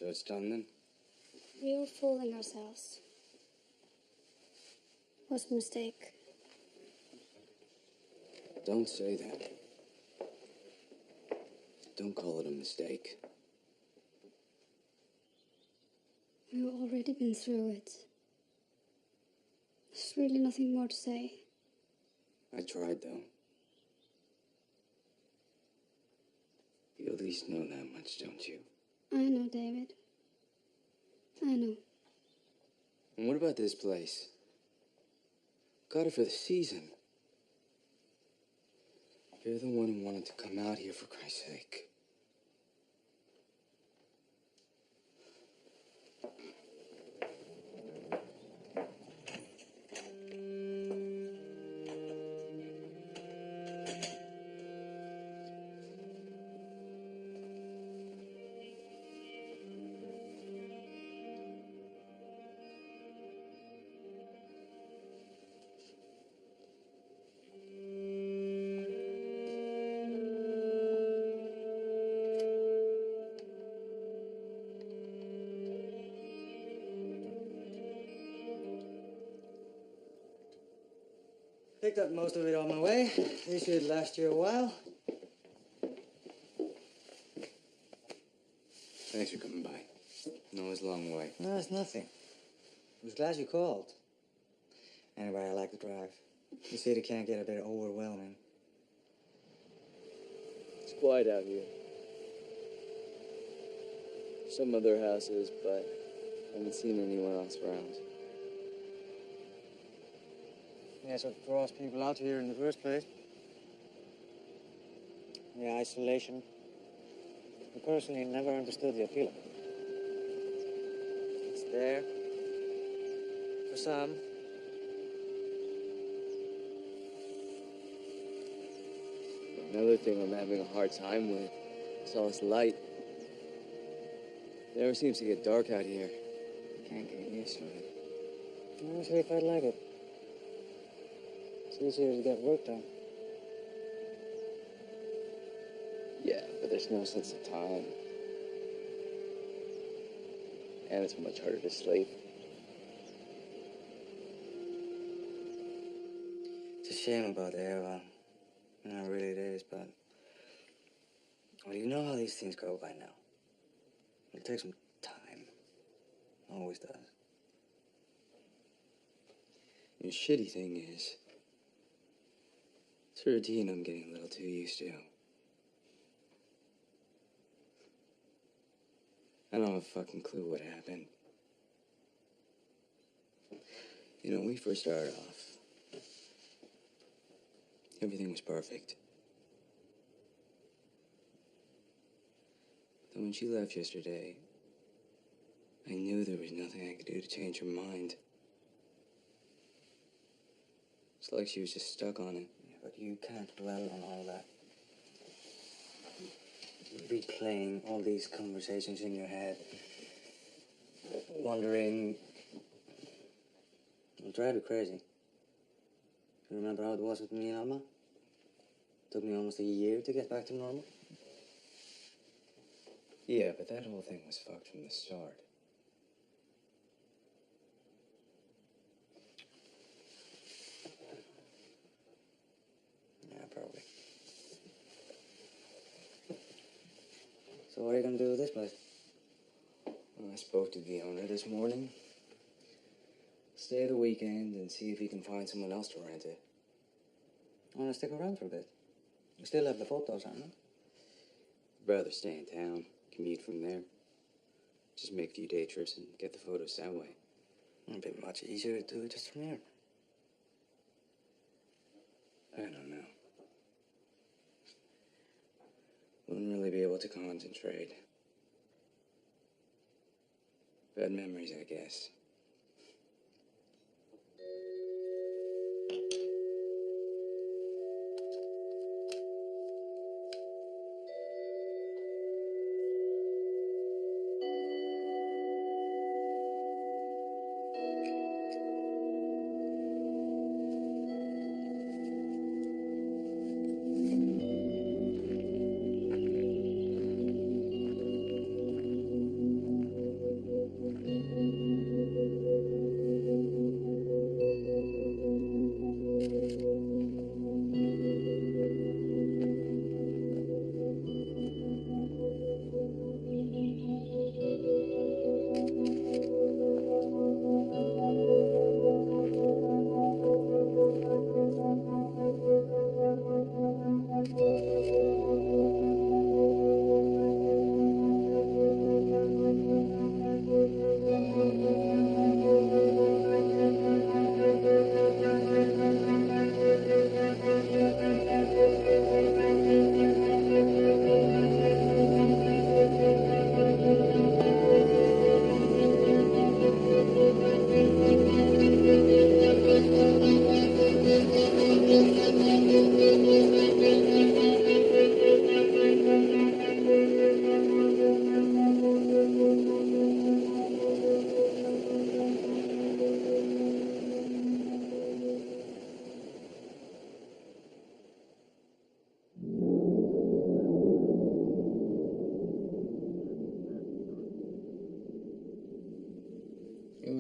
So it's done then? We were fooling ourselves. It was a mistake. Don't say that. Don't call it a mistake. We've already been through it. There's really nothing more to say. I tried, though. You at least know that much, don't you? I know, David. I know. And what about this place? Got it for the season. You're the one who wanted to come out here, for Christ's sake. Picked up most of it on my way. This should last you a while. Thanks for coming by. No, it's a long way. No, it's nothing. I was glad you called. Anyway, I like the drive. The city can't get a bit overwhelming. It's quiet out here. Some other houses, but I haven't seen anyone else around. Yeah, that's what draws people out here in the first place. The isolation. I personally never understood the appeal of it. It's there. For some. Another thing I'm having a hard time with is all this light. It never seems to get dark out here. Can't get used to it. Honestly, if I'd like it. It's easier to get work done. Yeah, but there's no sense of time. And it's much harder to sleep. It's a shame about the era. No, really it is, but... Well, you know how these things go by now. It takes some time. Always does. The shitty thing is, it's a routine I'm getting a little too used to. I don't have a fucking clue what happened. You know, when we first started off, everything was perfect. But then when she left yesterday, I knew there was nothing I could do to change her mind. It's like she was just stuck on it. Yeah, but you can't dwell on all that. Replaying all these conversations in your head. Wondering... It'll drive you crazy. You remember how it was with me and Alma? Took me almost a year to get back to normal. Yeah, but that whole thing was fucked from the start. Yeah, probably. So what are you gonna do with this place? Well, I spoke to the owner this morning. Stay the weekend and see if he can find someone else to rent it. I wanna stick around for a bit. We still have the photos, haven't we? I'd rather stay in town, commute from there. Just make a few day trips and get the photos that way. It'd be much easier to do it just from here. I don't know. Wouldn't really be able to concentrate. Bad memories, I guess.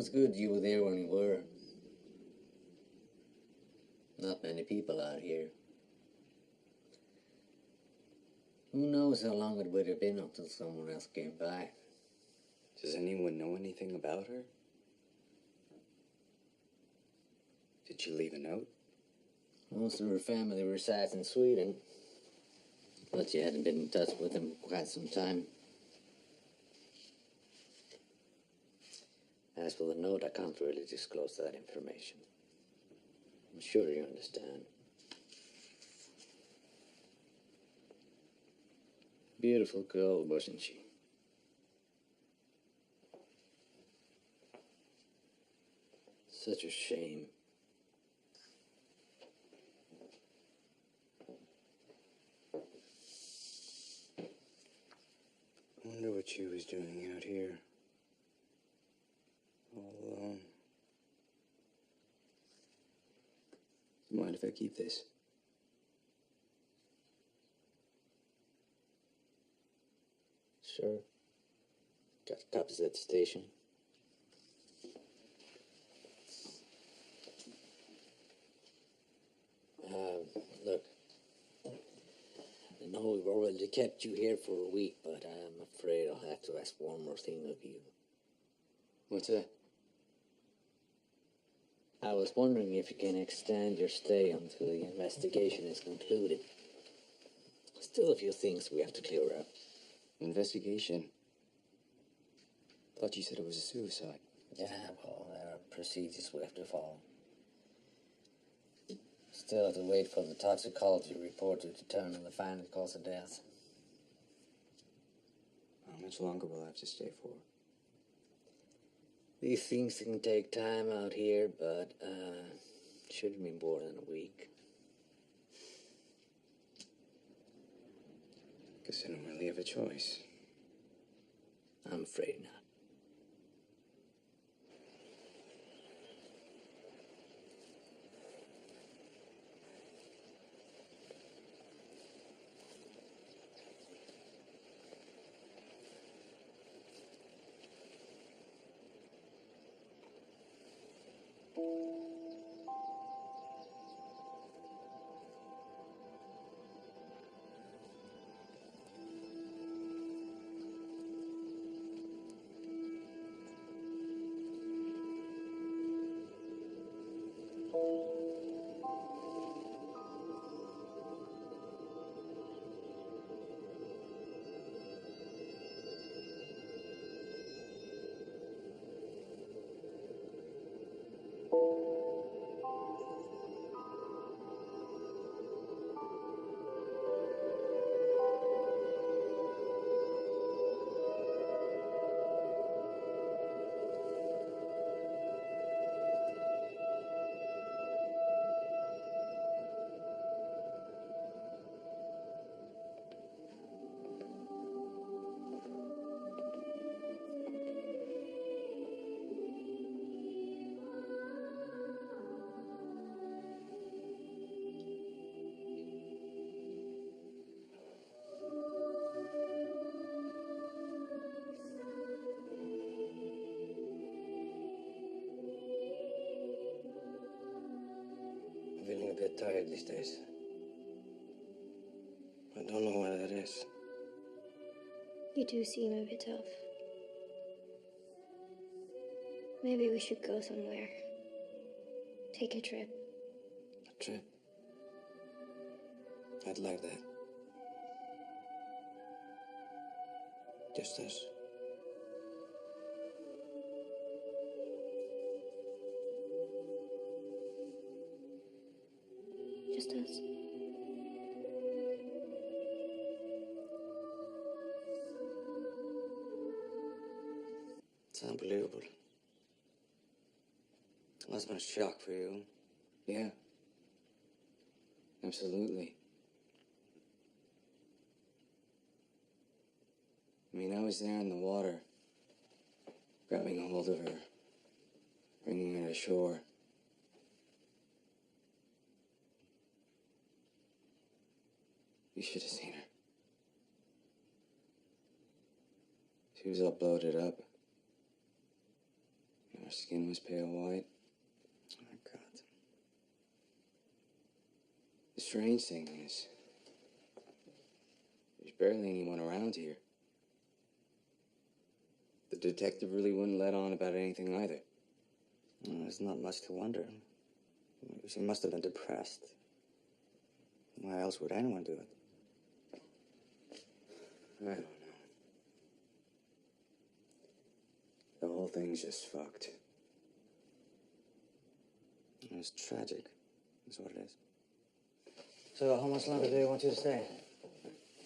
was good you were there when you were. Not many people out here. Who knows how long it would have been until someone else came by. Does anyone know anything about her? Did she leave a note? Most of her family resides in Sweden, but she hadn't been in touch with them for quite some time. As for the note, I can't really disclose that information. I'm sure you understand. Beautiful girl, wasn't she? Such a shame. I wonder what she was doing out here. All alone. Mind if I keep this? Sure. Got copies at the station. Look. I know we've already kept you here for a week, but I'm afraid I'll have to ask one more thing of you. What's that? I was wondering if you can extend your stay until the investigation is concluded. Still a few things we have to clear up. Investigation? Thought you said it was a suicide. Yeah, well, there are procedures we have to follow. Still have to wait for the toxicology report to determine the final cause of death. How much longer will I have to stay for? These things can take time out here, but shouldn't be more than a week. Guess I don't really have a choice. I'm afraid not. I'm feeling a bit tired these days. I don't know why that is. You do seem a bit tough. Maybe we should go somewhere. Take a trip. A trip? I'd like that. Just us. Just us. It's unbelievable. Must have been a shock for you. Yeah. Absolutely. I mean, I was there in the water, grabbing a hold of her, bringing her to shore. You should have seen her. She was all bloated up. Her skin was pale white. Oh, my God. The strange thing is, there's barely anyone around here. The detective really wouldn't let on about anything either. Well, there's not much to wonder. She must have been depressed. Why else would anyone do it? I don't know. The whole thing's just fucked. It's tragic. That's what it is. So, how much longer do they want you to stay?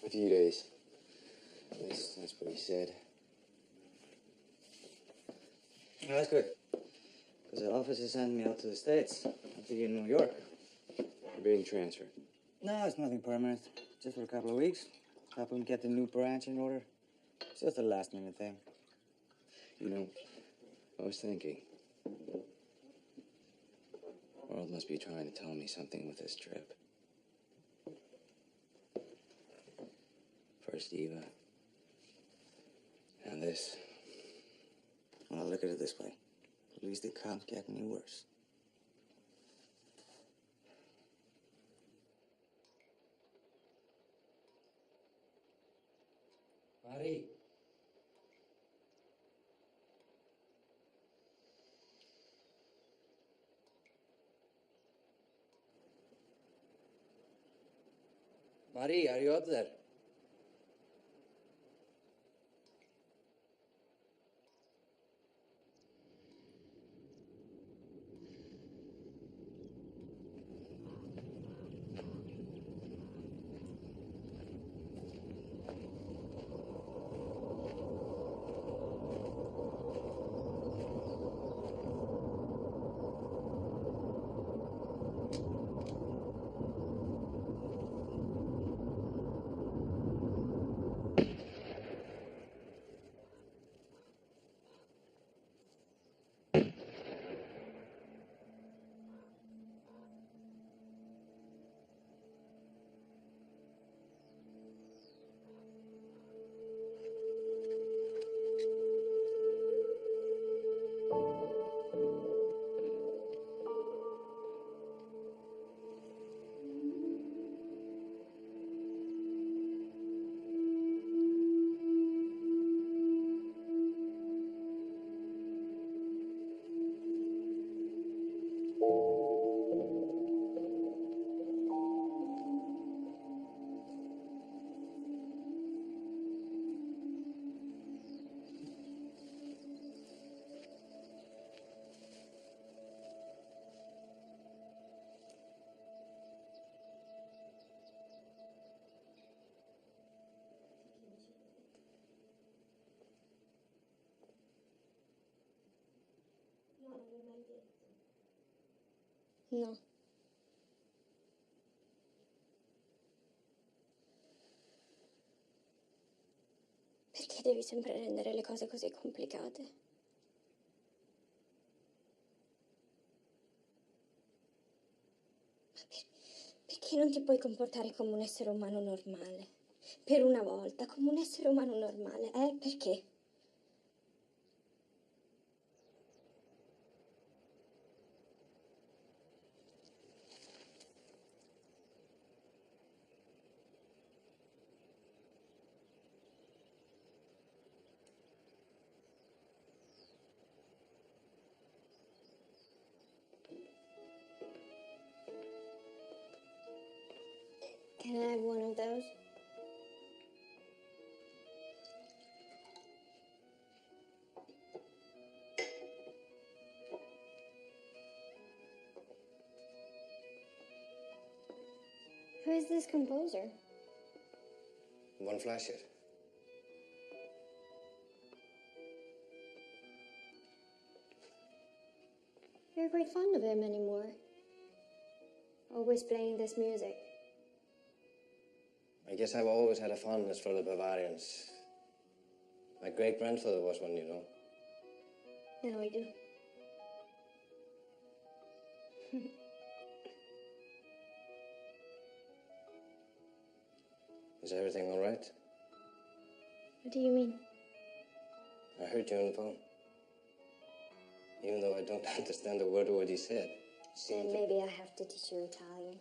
A few days. At least that's what he said. Oh, that's good. Because the office is sending me out to the States. I'll be in New York. You're being transferred. No, it's nothing permanent. Just for a couple of weeks. Help them get the new branch in order. It's just a last-minute thing. You know, I was thinking. World must be trying to tell me something with this trip. First Eva. And this. Well, look at it this way. At least it can't get any worse. Marie. Marie, are you up there? No. Perché devi sempre rendere le cose così complicate? Perché non ti puoi comportare come un essere umano normale? Per una volta, come un essere umano normale, Perché? Can I have one of those? Who is this composer? One flash it. You're quite fond of him anymore. Always playing this music. I guess I've always had a fondness for the Bavarians. My great-grandfather was one, you know. Now I do. Is everything all right? What do you mean? I heard you on the phone. even though I don't understand a word of what he said. Then maybe I have to teach you Italian.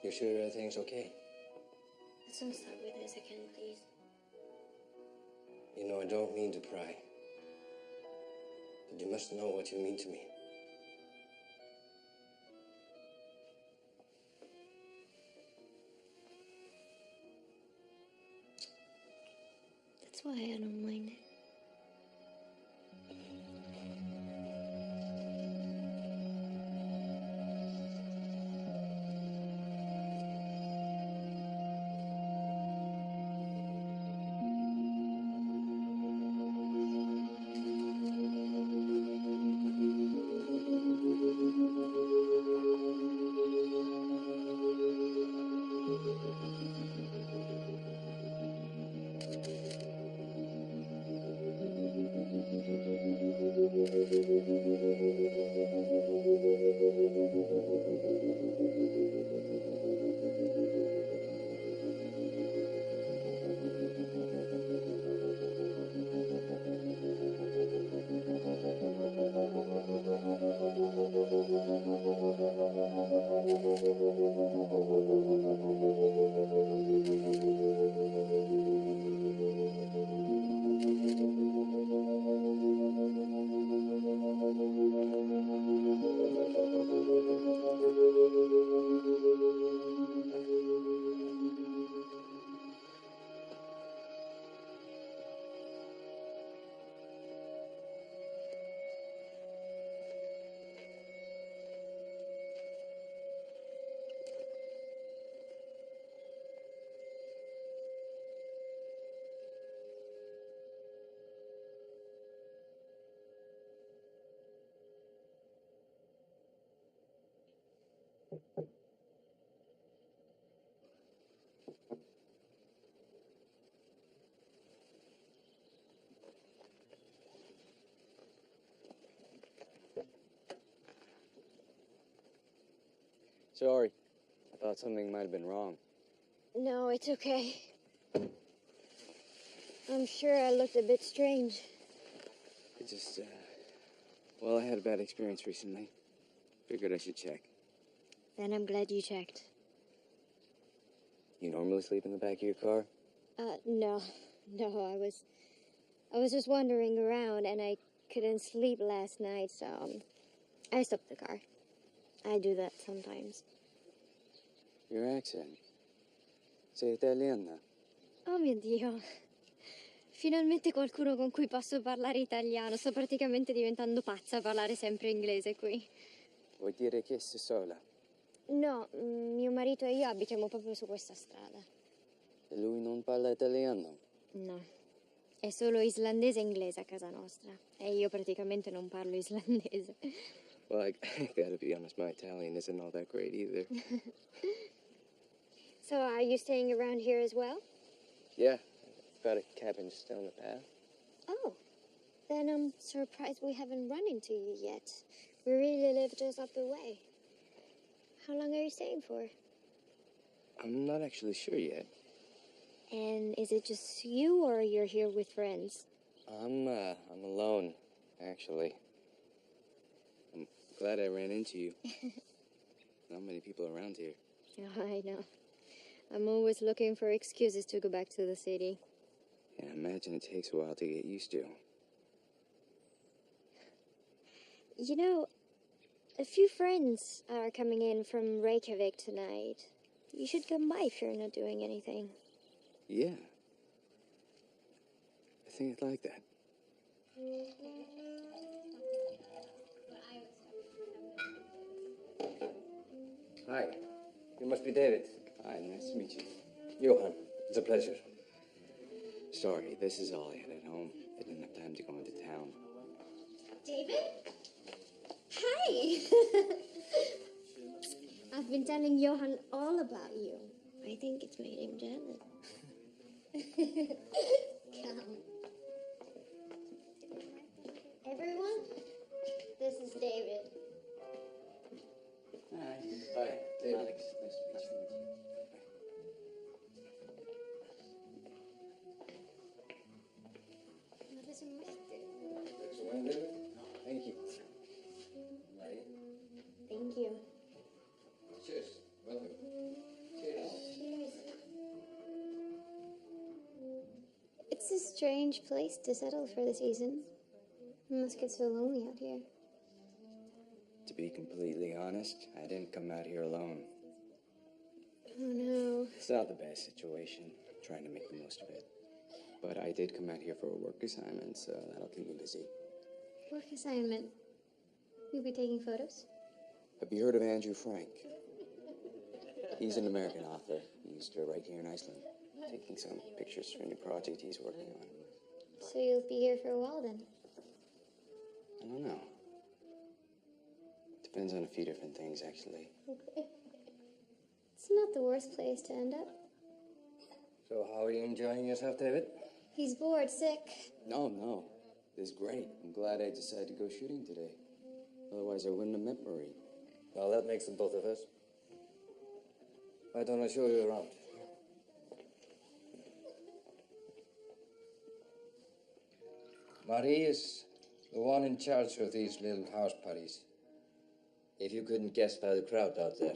You sure everything's okay? Let's not start with this again, please. You know, I don't mean to pry. But you must know what you mean to me. That's why I don't mind it. Sorry. I thought something might have been wrong. No, it's okay. I'm sure I looked a bit strange. It just, well, I had a bad experience recently. Figured I should check. Then I'm glad you checked. You normally sleep in the back of your car? No. No, I was just wandering around and I couldn't sleep last night, so I stopped the car. I do that sometimes. Your accent. Sei italiana. Oh mio Dio. Finalmente qualcuno con cui posso parlare italiano. Sto praticamente diventando pazza a parlare sempre inglese qui. Vuoi dire che sei sola? No, mio marito e io abitiamo proprio su questa strada. E lui non parla italiano? No, è solo islandese e inglese a casa nostra. E io praticamente non parlo islandese. Well, I gotta be honest, my Italian isn't all that great either. So are you staying around here as well? Yeah, I've got a cabin just down the path. Oh, then I'm surprised we haven't run into you yet. We really live just up the way. How long are you staying for? I'm not actually sure yet. And is it just you or you're here with friends? I'm alone, actually. I'm glad I ran into you. Not many people around here. Oh, I know. I'm always looking for excuses to go back to the city. Yeah, I imagine it takes a while to get used to. You know, a few friends are coming in from Reykjavik tonight. You should come by if you're not doing anything. Yeah. I think I'd like that. Hi. You must be David. Hi, nice to meet you. Johan. It's a pleasure. Sorry, this is all I had at home. I didn't have time to go into town. David? Hi! I've been telling Johan all about you. I think it's made him jealous. Come. Everyone, this is David. Hi. Hi, David. Alex, nice to meet you. strange place to settle for the season. It must get so lonely out here. To be completely honest, I didn't come out here alone. Oh no. It's not the best situation. I'm trying to make the most of it. But I did come out here for a work assignment, so that'll keep me busy. Work assignment. You'll be taking photos? Have you heard of Andrew Frank? He's an American author. He used to write here in Iceland, taking some pictures for a new project he's working on. So you'll be here for a while then? I don't know. Depends on a few different things, actually. It's not the worst place to end up. So how are you enjoying yourself, David? He's bored, sick. No. This is great. I'm glad I decided to go shooting today. Otherwise, I wouldn't have met Marie. Well, that makes the both of us. Why don't I show you around? Marie is the one in charge of these little house parties. If you couldn't guess by the crowd out there.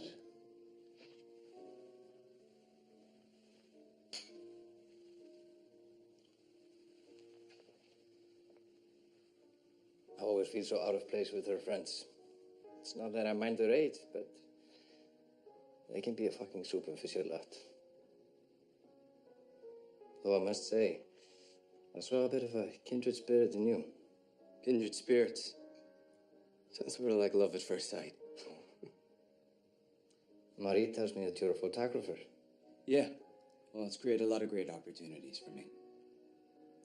I always feel so out of place with her friends. It's not that I mind their age, but they can be a fucking superficial lot. Though I must say, I saw a bit of a kindred spirit in you. Kindred spirits. Sounds sort of like love at first sight. Marie tells me that you're a photographer. Yeah. Well, it's created a lot of great opportunities for me.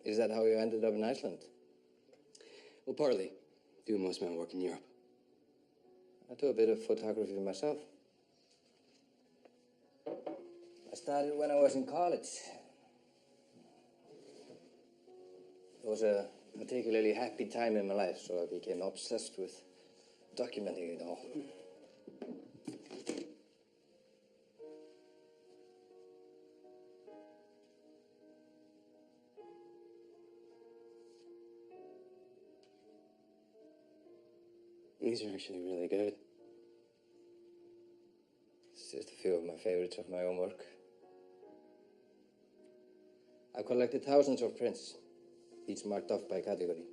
Is that how you ended up in Iceland? Well, partly. Do most of my work in Europe. I do a bit of photography myself. I started when I was in college. It was a particularly happy time in my life, so I became obsessed with documenting it all. These are actually really good. It's just a few of my favorites of my own work. I've collected thousands of prints, each marked off by category.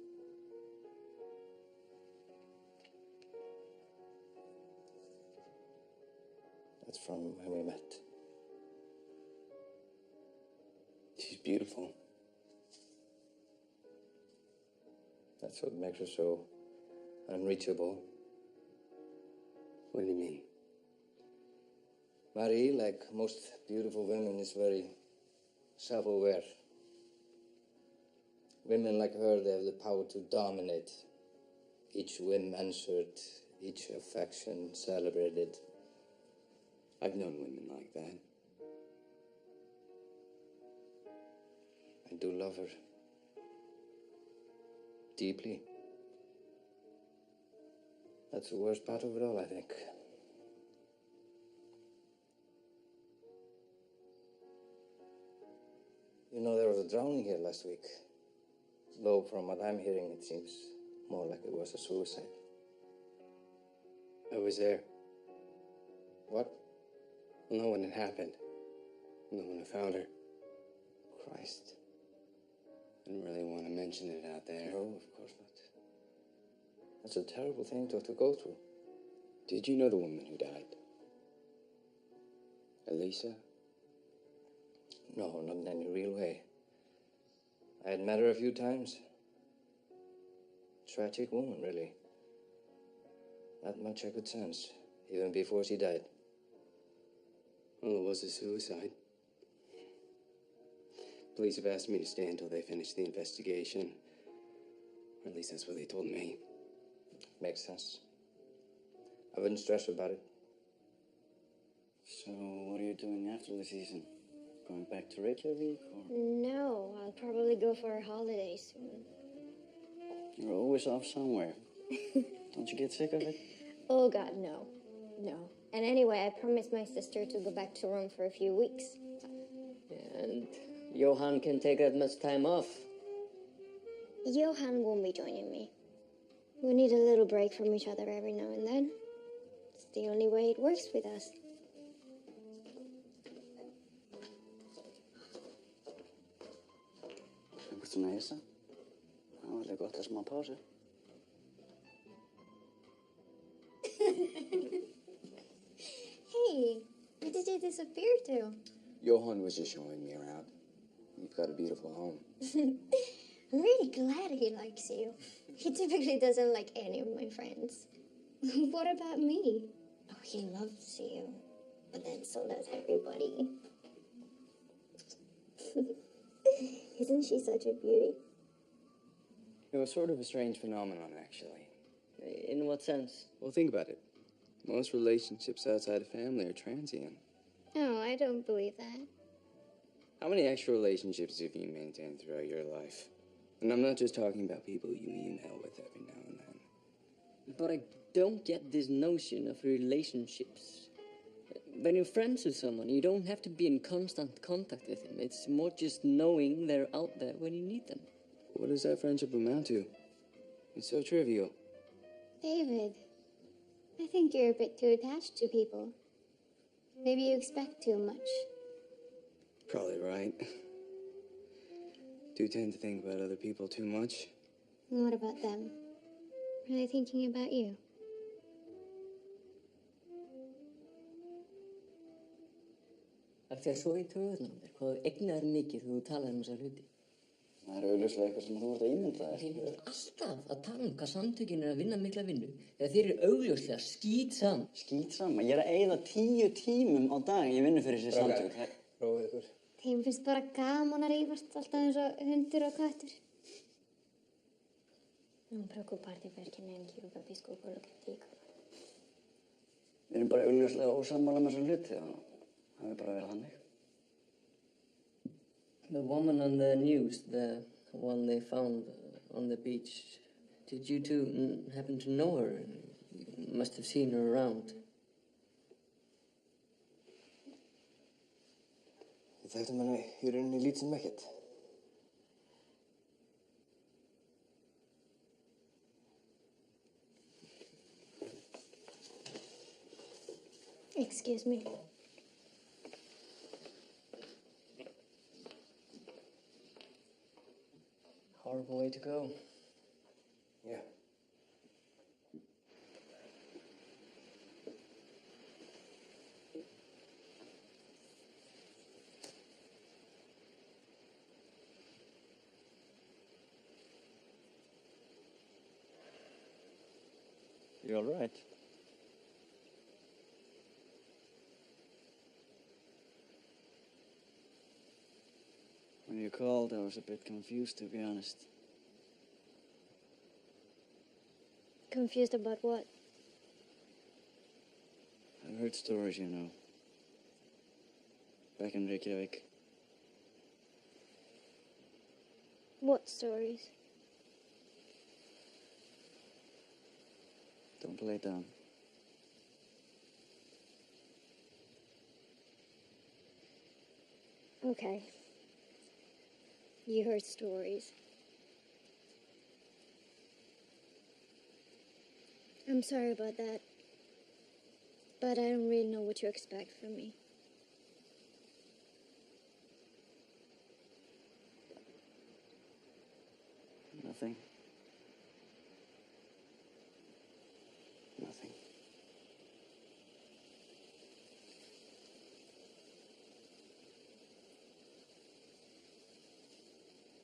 That's from when we met. She's beautiful. That's what makes her so unreachable. What do you mean? Marie, like most beautiful women, is very self-aware. Women like her, they have the power to dominate. Each whim answered, each affection celebrated. I've known women like that. I do love her. Deeply. That's the worst part of it all, I think. You know, there was a drowning here last week. Though from what I'm hearing, it seems more like it was a suicide. I was there. What? Well, no one had happened. No one had found her. Christ. Didn't really want to mention it out there. No, of course not. That's a terrible thing to have to go through. Did you know the woman who died? Elisa? No, not in any real way. I had met her a few times. Tragic woman, really. That much I could sense, even before she died. Well, it was a suicide. Police have asked me to stay until they finish the investigation. Or at least that's what they told me. Makes sense. I wouldn't stress about it. So, what are you doing after the season? Going back to Reykjavik, or? No, I'll probably go for a holiday soon. You're always off somewhere. Don't you get sick of it? Oh God, no. No. And anyway, I promised my sister to go back to Rome for a few weeks. And Johan can take that much time off. Johan won't be joining me. We need a little break from each other every now and then. It's the only way it works with us. What's svona hissa? Það var alveg gott að smá pásu. Hey, where did you disappear to? Johan was just showing me around. You've got a beautiful home. I'm really glad he likes you. He typically doesn't like any of my friends. What about me? Oh, he loves you. But then so does everybody. Isn't she such a beauty? It was sort of a strange phenomenon, actually. In what sense? Well, think about it. Most relationships outside of family are transient. No, I don't believe that. How many extra relationships have you maintained throughout your life? And I'm not just talking about people you email with every now and then. But I don't get this notion of relationships. When you're friends with someone, you don't have to be in constant contact with them. It's more just knowing they're out there when you need them. What does that friendship amount to? It's so trivial. David, I think you're a bit too attached to people. Maybe you expect too much. Probably right. Do tend to think about other people too much. And what about them? Are they thinking about you? Af því að svo í töðunum er hvað þú egnar mikið þegar þú talar þessa hluti. Það er auðvitað eitthvað sem þú ert að ímynda þér. Þeir eru alltaf að tala hvað samtökin er að vinna mikla vinnu þegar þeir eru augljóslega skítsam. Skítsama. Ég er að eyða 10 tímum á dag í vinnu fyrir þessi samtök. Róið ykkur. Þeim finnst bara gaman að rífast alltaf eins og hundur og köttur. Non preoccuparti perché neanche io capisco quello che dicono. Við erum bara augljóslega ósammála með þessa hluti og það er bara verið þannig. The woman on the news, the one they found on the beach, did you two happen to know her? You must have seen her around. Ég þekkti hana í rauninni lítið sem ekkert. Excuse me. Horrible way to go. Yeah. You're all right. When you called, I was a bit confused, to be honest. Confused about what? I've heard stories, you know. Back in Reykjavik. What stories? Don't lay down. Okay. You heard stories. I'm sorry about that. But I don't really know what you expect from me. Nothing. Nothing.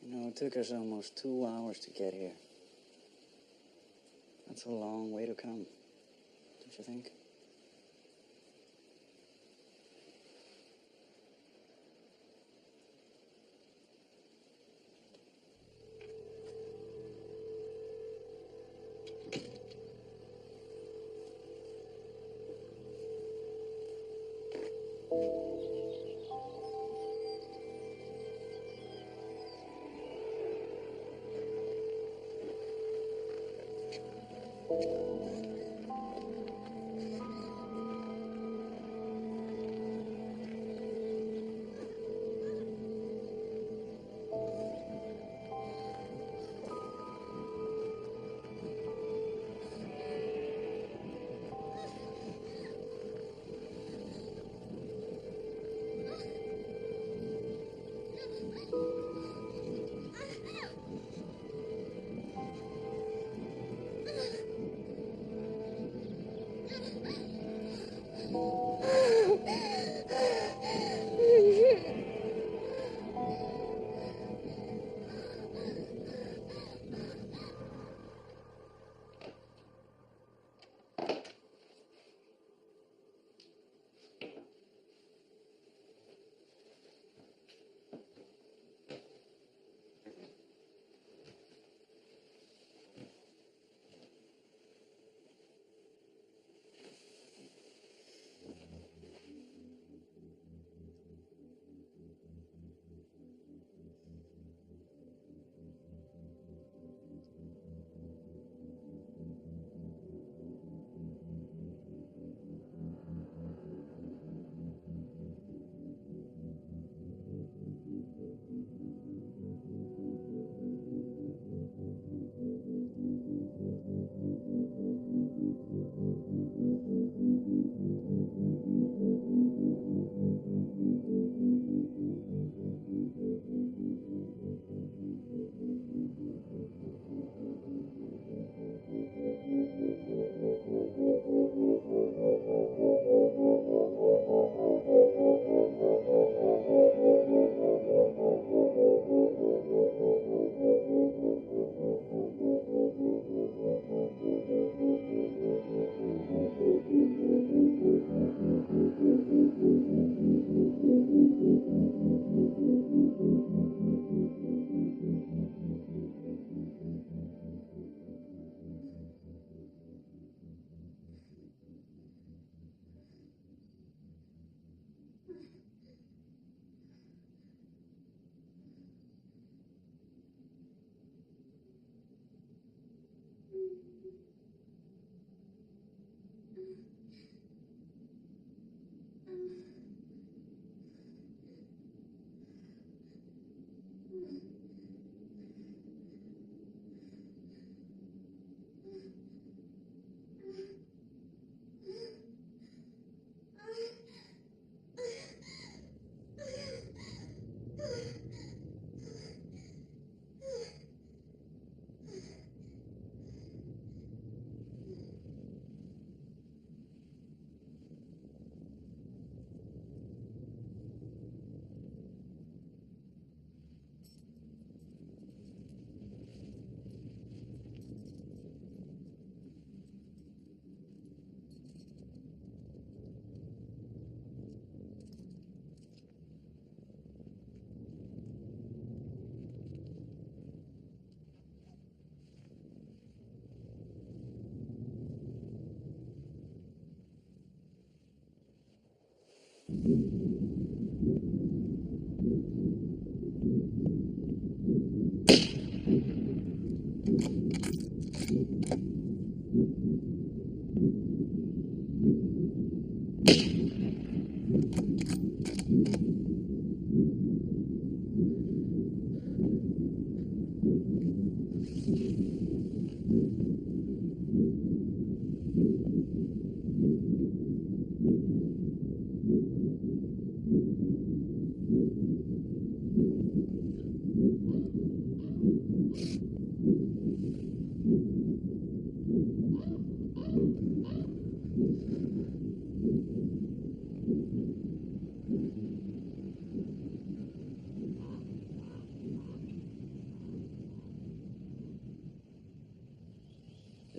You know, it took us almost 2 hours to get here. That's a long way to come, don't you think?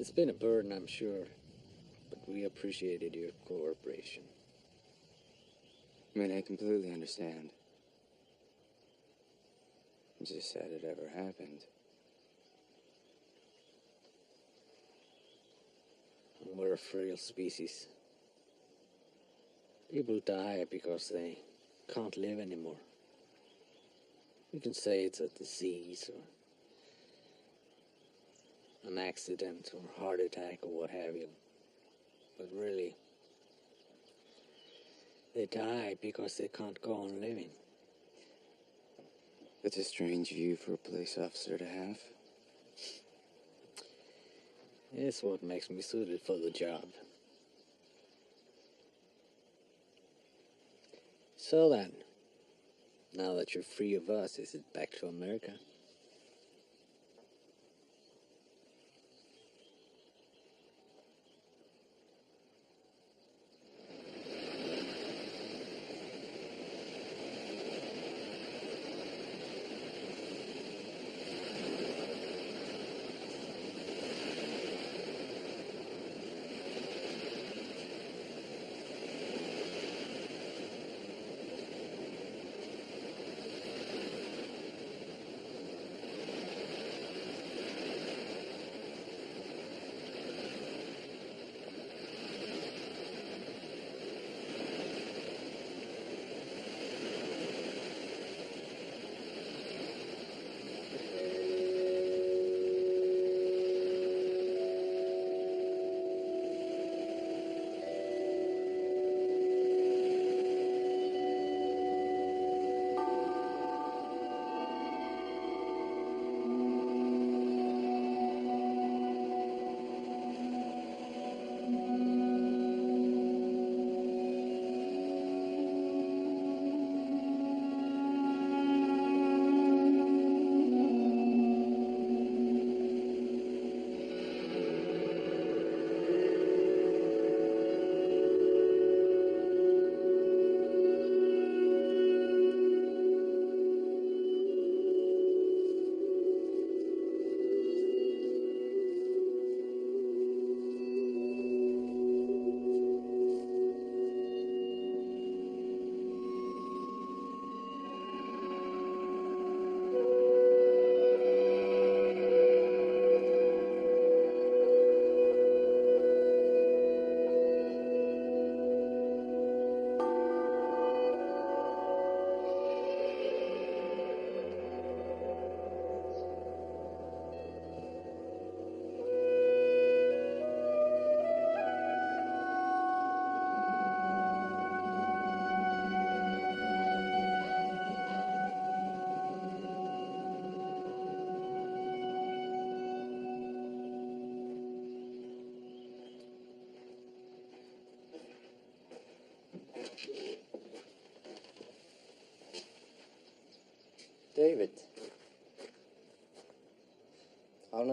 It's been a burden, I'm sure, but we appreciated your cooperation. I mean, I completely understand. I'm just sad it ever happened. We're a frail species. People die because they can't live anymore. You can say it's a disease or an accident or heart attack or what have you. But really, they die because they can't go on living. That's a strange view for a police officer to have. It's what makes me suited for the job. So then, now that you're free of us, is it back to America?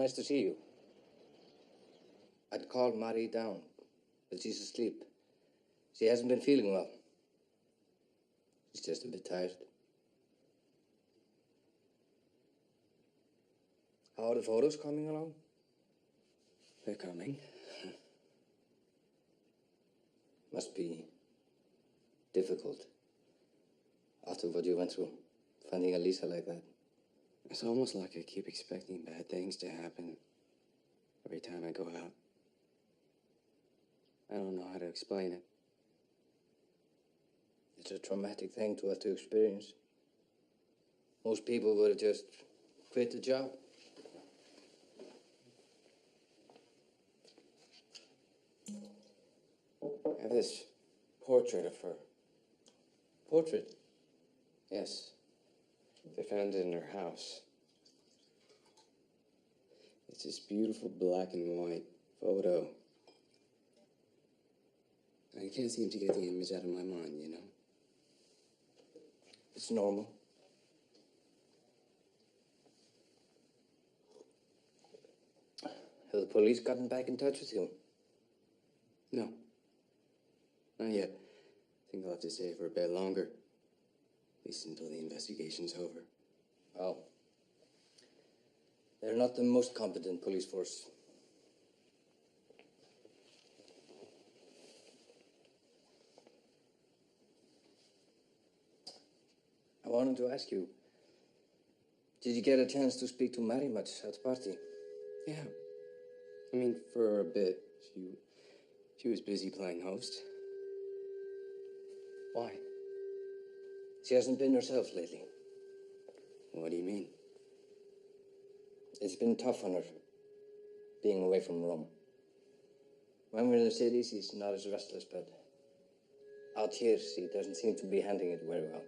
nice to see you. I'd called Marie down, but she's asleep. She hasn't been feeling well. She's just a bit tired. How are the photos coming along? They're coming. Must be difficult after what you went through, finding a Lisa like that. It's almost like I keep expecting bad things to happen every time I go out. I don't know how to explain it. It's a traumatic thing to have to experience. Most people would have just quit the job. I have this portrait of her. Portrait? Yes. They found it in her house. It's this beautiful black and white photo. I can't seem to get the image out of my mind, you know? It's normal. Have the police gotten back in touch with you? No. Not yet. I think I'll have to stay for a bit longer. At least until the investigation's over. Oh. They're not the most competent police force. I wanted to ask you, did you get a chance to speak to Mary much at the party? Yeah. I mean, for a bit. She was busy playing host. Why? She hasn't been herself lately. What do you mean? It's been tough on her, being away from Rome. When we're in the city, she's not as restless, but out here, she doesn't seem to be handling it very well.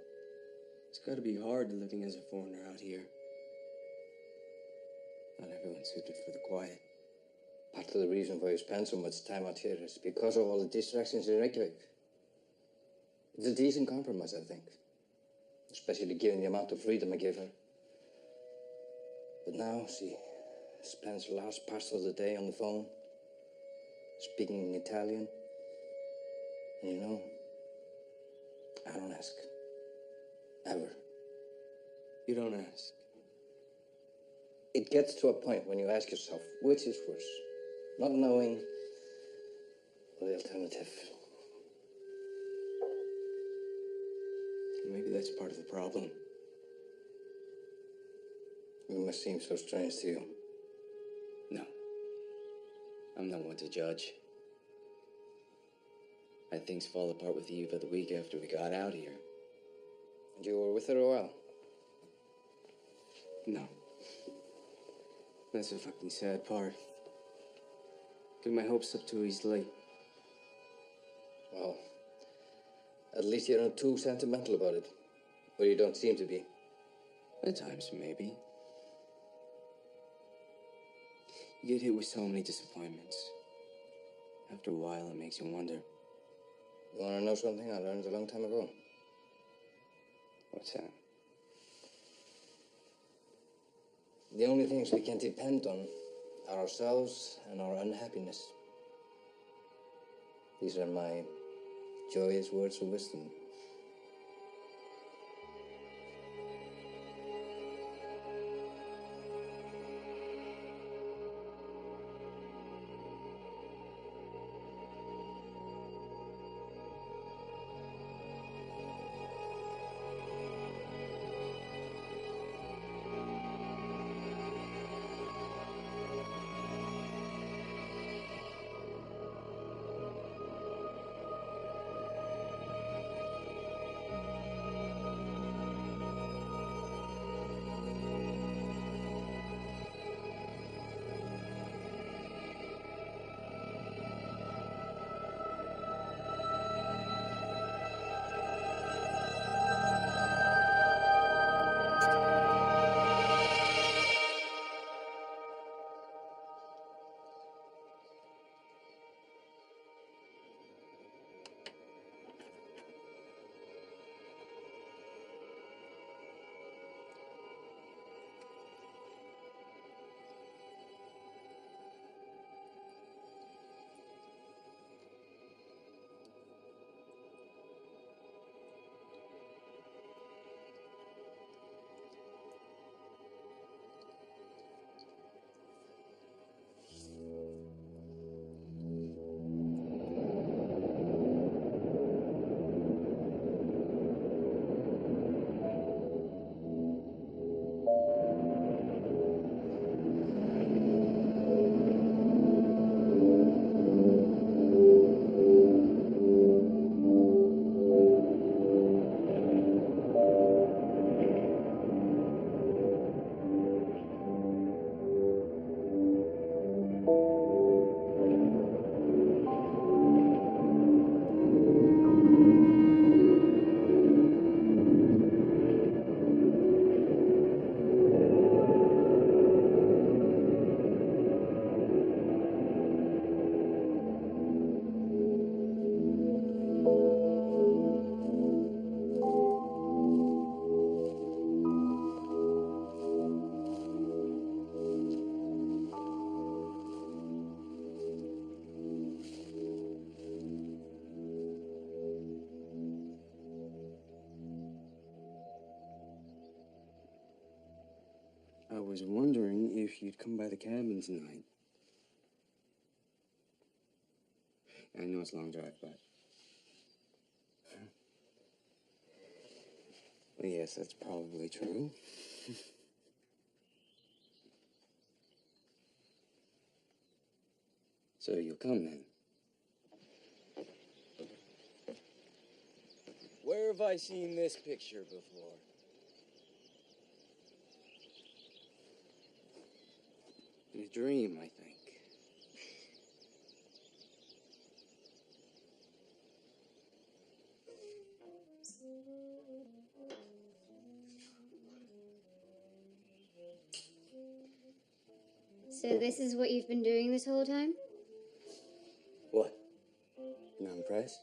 It's gotta be hard living as a foreigner out here. Not everyone's suited for the quiet. Part of the reason why you spend so much time out here is because of all the distractions in Reykjavik. It's a decent compromise, I think. Especially given the amount of freedom I give her. But now she spends large parts of the day on the phone, speaking in Italian. And you know, I don't ask. Ever. You don't ask. It gets to a point when you ask yourself, which is worse? Not knowing, or the alternative. Maybe that's part of the problem. It must seem so strange to you. No. I'm not one to judge. I had things fall apart with Eva the week after we got out here. And you were with her a while? No. That's the fucking sad part. Get my hopes up too easily. Well, at least you're not too sentimental about it. Or you don't seem to be. At times, maybe. You get hit with so many disappointments. After a while, it makes you wonder. You want to know something I learned a long time ago? What's that? The only things we can depend on are ourselves and our unhappiness. These are my joyous words of wisdom. was wondering if you'd come by the cabin tonight. I know it's a long drive, but... Well, yes, that's probably true. So you'll come then? Where have I seen this picture before? In a dream, I think. So this is what you've been doing this whole time? What? Not impressed?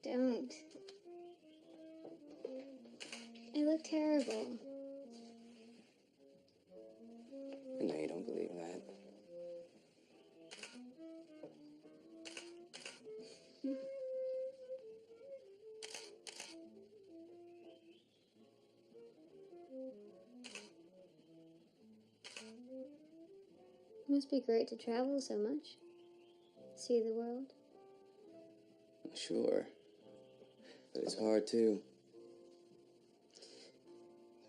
Don't. I look terrible. I know you don't believe that. It must be great to travel so much. See the world. Sure. But it's hard, too.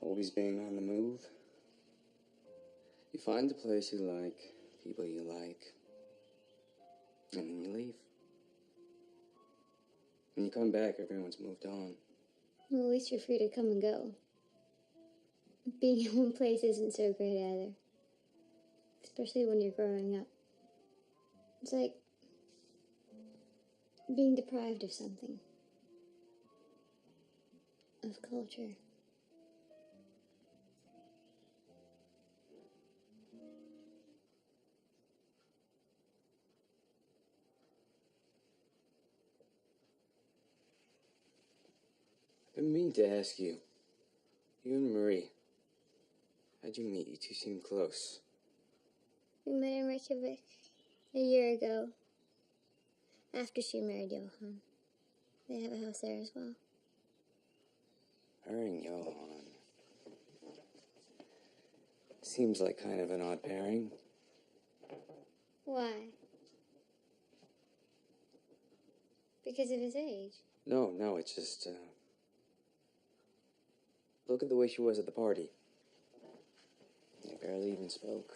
Always being on the move. You find the place you like, people you like, and then you leave. When you come back, everyone's moved on. Well, at least you're free to come and go. Being in one place isn't so great either. Especially when you're growing up. It's like being deprived of something. Of culture. I've been meaning to ask you. You and Marie. How'd you meet? You two seem close. We met in Reykjavik a year ago. After she married Johan. They have a house there as well. Her and Johan. Seems like kind of an odd pairing. Why? Because of his age? No, it's just, look at the way she was at the party. They barely even spoke.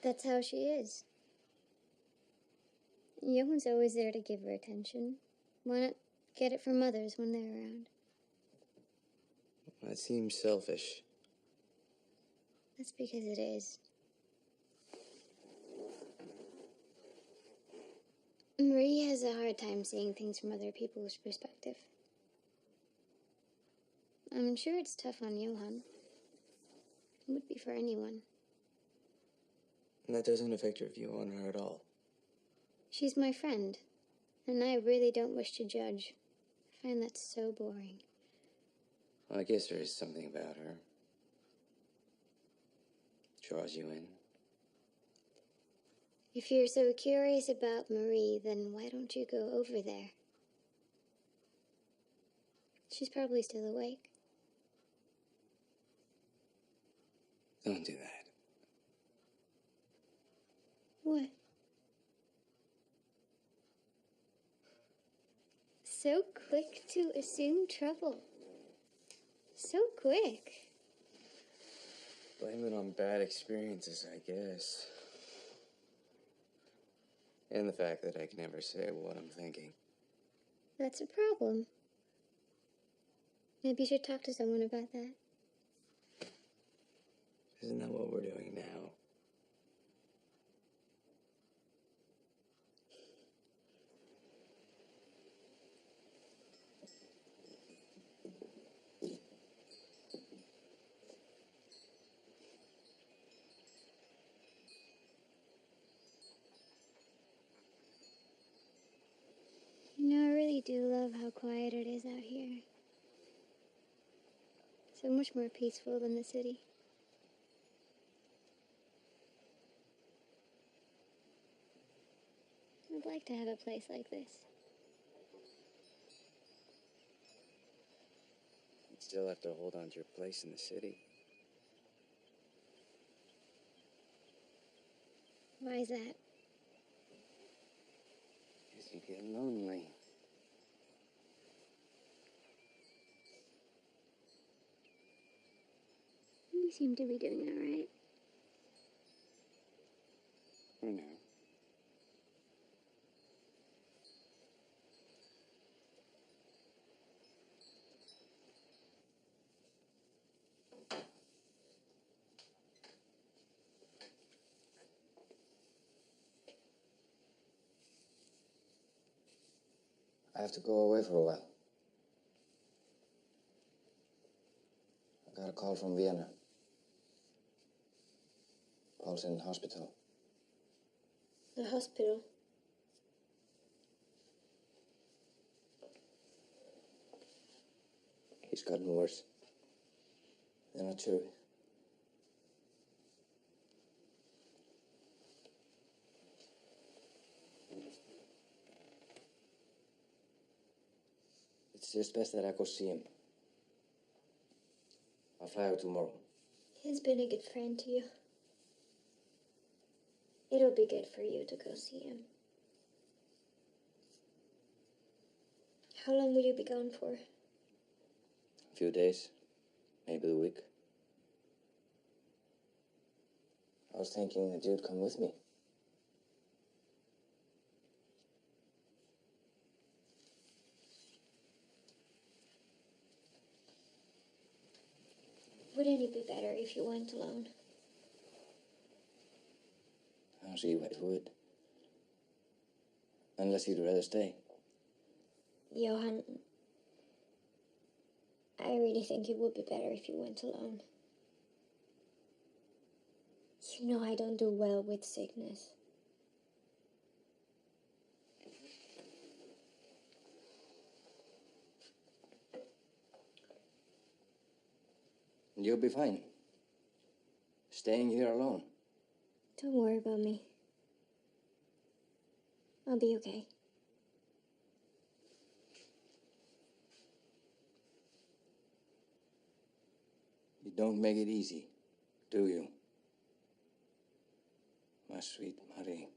That's how she is. Johan's always there to give her attention. Why not get it from others when they're around? That seems selfish. That's because it is. Marie has a hard time seeing things from other people's perspective. I'm sure it's tough on Johan. It would be for anyone. And that doesn't affect your view on her at all. She's my friend, and I really don't wish to judge. I find that so boring. Well, I guess there is something about her. Draws you in. If you're so curious about Marie, then why don't you go over there? She's probably still awake. Don't do that. What? So quick to assume trouble. So quick. Blame it on bad experiences, I guess. And the fact that I can never say what I'm thinking. That's a problem. Maybe you should talk to someone about that. Isn't that what we're doing now? You know, I really do love how quiet it is out here. So much more peaceful than the city. I'd like to have a place like this. You'd still have to hold on to your place in the city. Why is that? Because you get lonely. You seem to be doing all right. For now. I have to go away for a while. I got a call from Vienna. Paul's in hospital. The hospital? He's gotten worse. They're not sure. It's just best that I go see him. I'll fly out tomorrow. He's been a good friend to you. It'll be good for you to go see him. How long will you be gone for? A few days, maybe a week. I was thinking that you'd come with me. Wouldn't it be better if you went alone? I don't see why it would. Unless you'd rather stay. Johan, I really think it would be better if you went alone. You know I don't do well with sickness. You'll be fine. Staying here alone. Don't worry about me. I'll be okay. You don't make it easy, do you? My sweet Marie.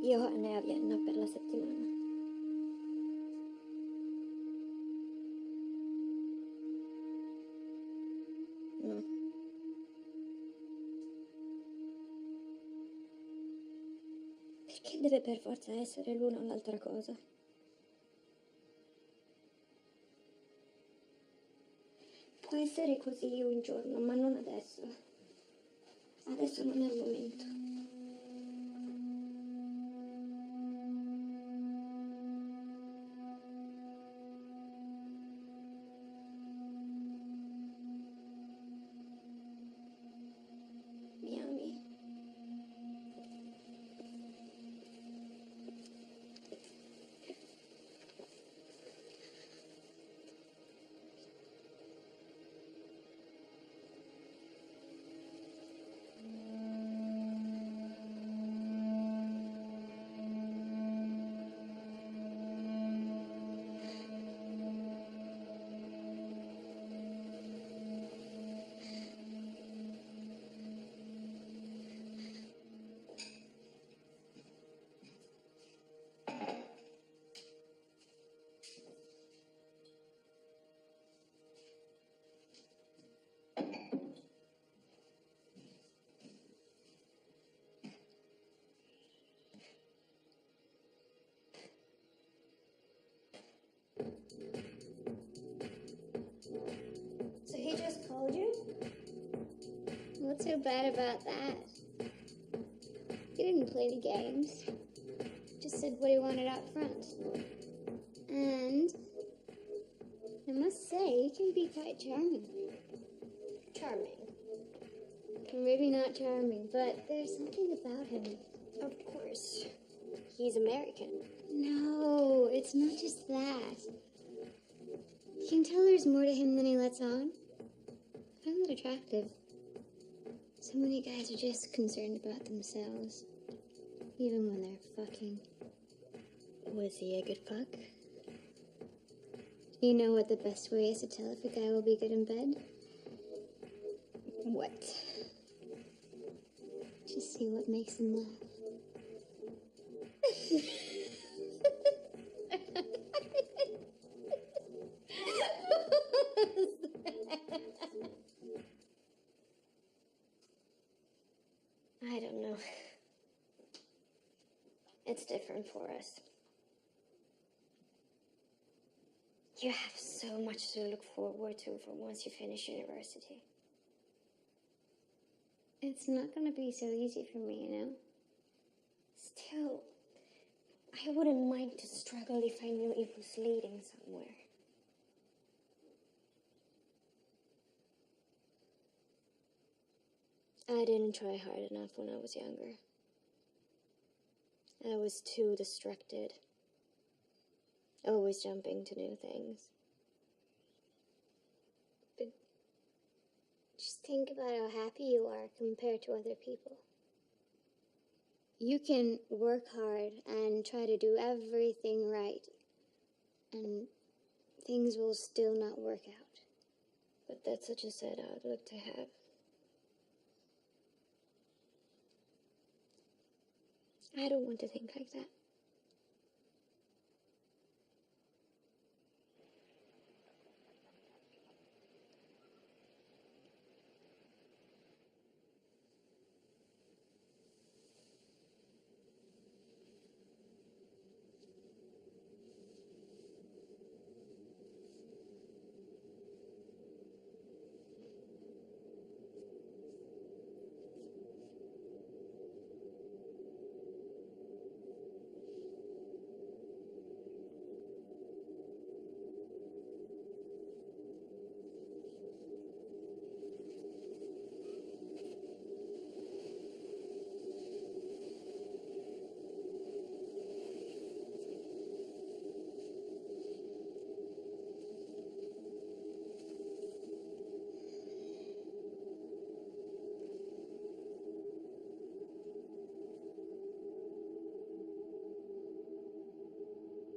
Johan è a Vienna per la settimana. No. Perché deve per forza essere l'una o l'altra cosa? Può essere così un giorno, ma non adesso. Adesso non è il momento. Mi ami? So he just called you? What's so bad about that? He didn't play the games. Just said what he wanted out front. And I must say, he can be quite charming. Charming. Maybe not charming, but there's something about him. Of course. He's American. No, it's not just that. You can tell there's more to him than he lets on. I find that attractive. So many guys are just concerned about themselves. Even when they're fucking. Was he a good fuck? You know what the best way is to tell if a guy will be good in bed? What? Just see what makes him laugh. I don't know. It's different for us. You have so much to look forward to for once you finish university. It's not gonna be so easy for me, you know? Still, I wouldn't mind to struggle if I knew it was leading somewhere. I didn't try hard enough when I was younger. I was too distracted. Always jumping to new things. But just think about how happy you are compared to other people. You can work hard and try to do everything right, and things will still not work out. But that's such a sad outlook to have. I don't want to think like that.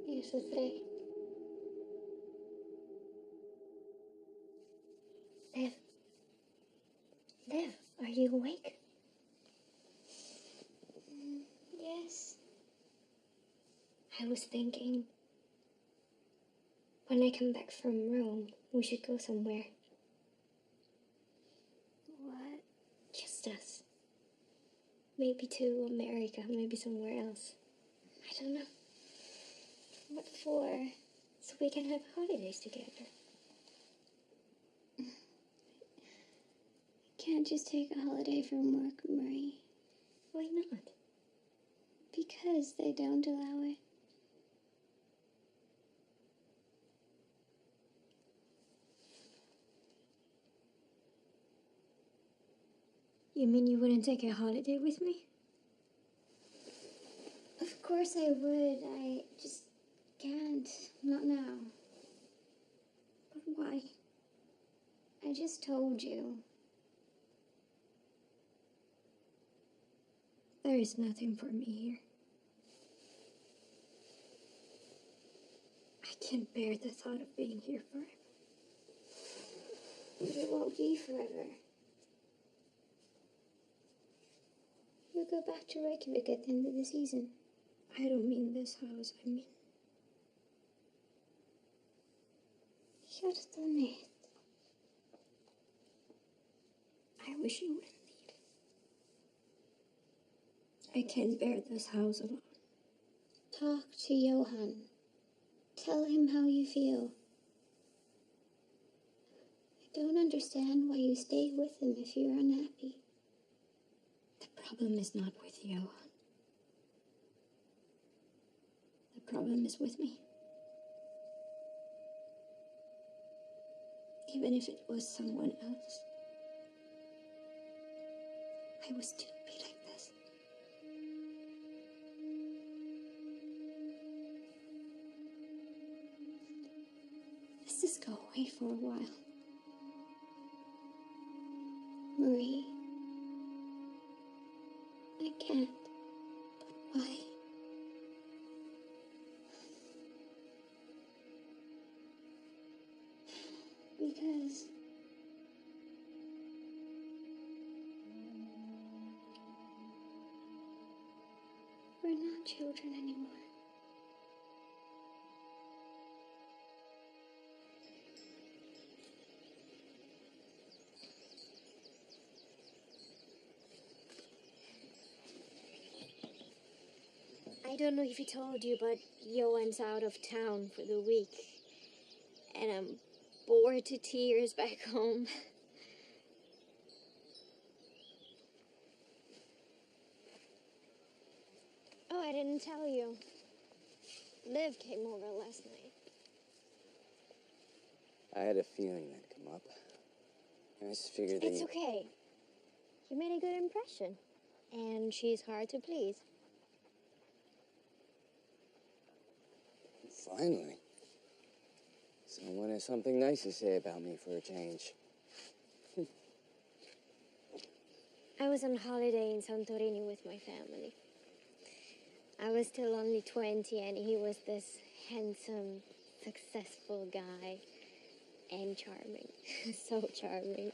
Io soffrei. Dev, are you awake? Yes. I was thinking, when I come back from Rome, we should go somewhere. What? Just us. Maybe to America, maybe somewhere else. I don't know. What for? So we can have holidays together. I can't can't just take a holiday from work, Marie? Why not? Because they don't allow it. You mean you wouldn't take a holiday with me? Of course I would. I just can't. Not now. But why? I just told you. There is nothing for me here. I can't bear the thought of being here forever. But it won't be forever. You'll go back to Reykjavik at the end of the season. I don't mean this house, I mean... Hjartanit. I wish you wouldn't leave. I can't bear this house alone. Talk to Johan. Tell him how you feel. I don't understand why you stay with him if you're unhappy. The problem is not with Johan. The problem is with me. Even if it was someone else, I would still be like this. Let's just go away for a while. Marie. I can't. But why? Because we're not children anymore. I don't know if he told you, but Johan's out of town for the week. And I'm bored to tears back home. Oh, I didn't tell you. Liv came over last night. I had a feeling that'd come up. I just figured that It's okay. You made a good impression. And she's hard to please. Finally. Someone has something nice to say about me for a change. I was on holiday in Santorini with my family. I was still only 20 and he was this handsome, successful guy. And charming. So charming.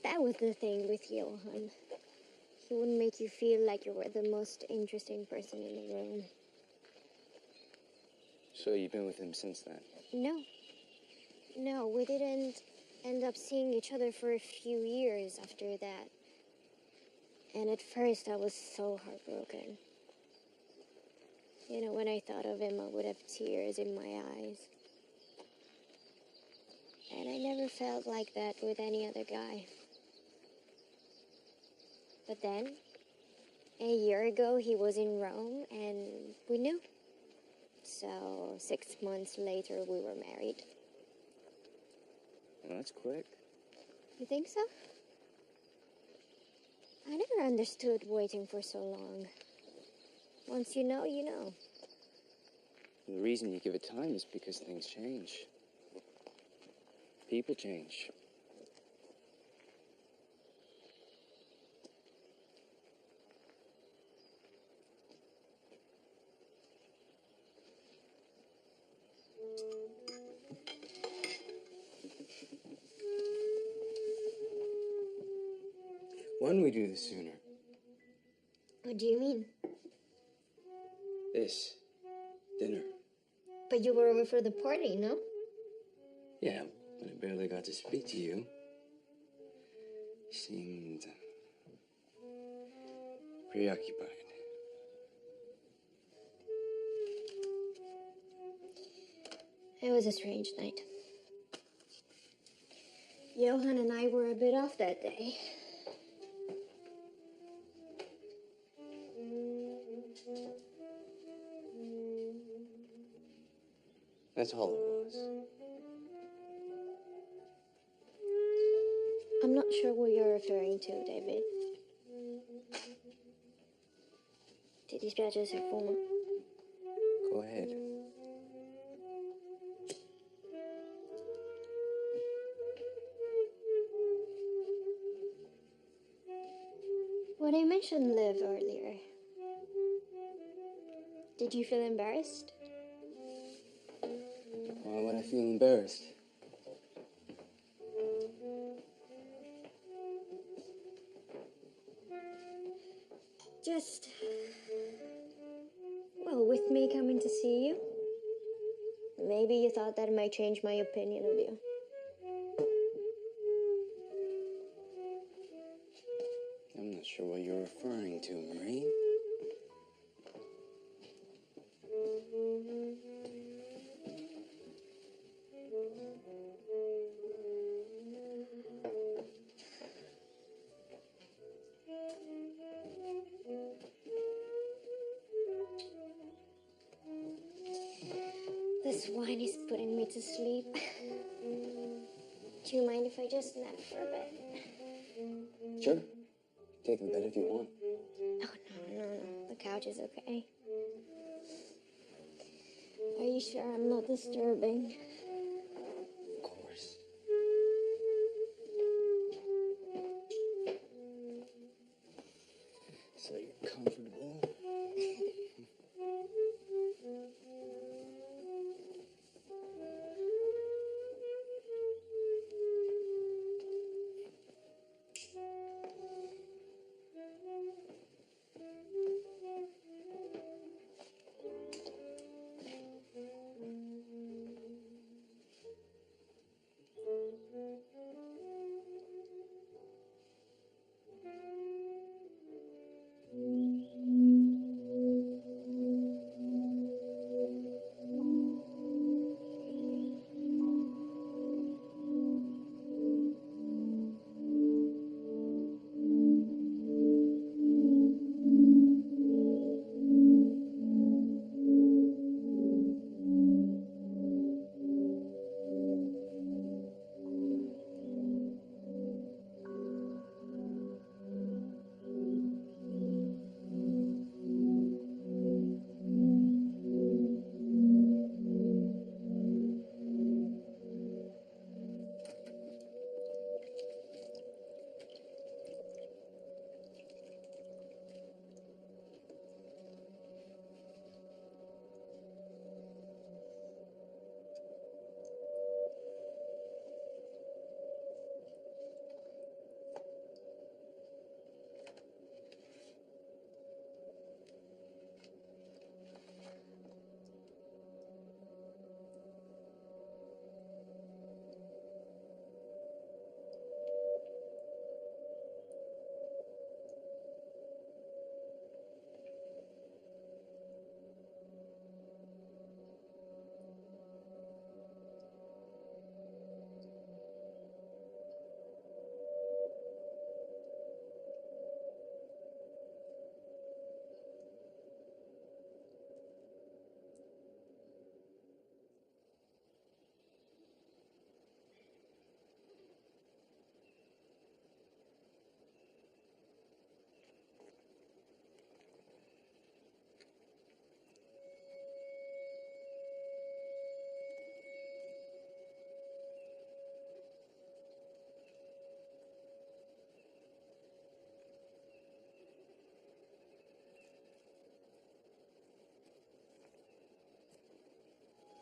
That was the thing with Johan. He would make you feel like you were the most interesting person in the room. So you've been with him since then? No, we didn't end up seeing each other for a few years after that. And at first I was so heartbroken. You know, when I thought of him, I would have tears in my eyes. And I never felt like that with any other guy. But then, a year ago, he was in Rome and we knew. So 6 months later, we were married. Well, that's quick. You think so? I never understood waiting for so long. Once you know, you know. And the reason you give it time is because things change. People change. Why don't we do this sooner? What do you mean? This. Dinner. But you were over for the party, no? Yeah, but I barely got to speak to you. You seemed preoccupied. It was a strange night. Johan and I were a bit off that day. That's all it was. I'm not sure what you're referring to, David. Did you scratches her phone? Go ahead. When I mentioned Liv earlier, did you feel embarrassed? Why would I feel embarrassed? Just, well, with me coming to see you, maybe you thought that might change my opinion of you. I'm not sure what you're referring to, Marie. This wine is putting me to sleep. Do you mind if I just nap for a bit? Sure. Take the bed if you want. Oh, no. The couch is okay. Are you sure I'm not disturbing? Of course. So you're comfortable?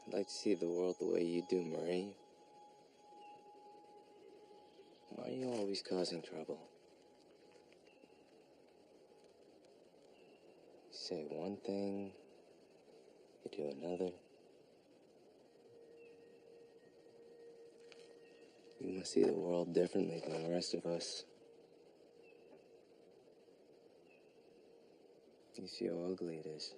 I'd like to see the world the way you do, Marie. Why are you always causing trouble? You say one thing, you do another. You must see the world differently than the rest of us. You see how ugly it is.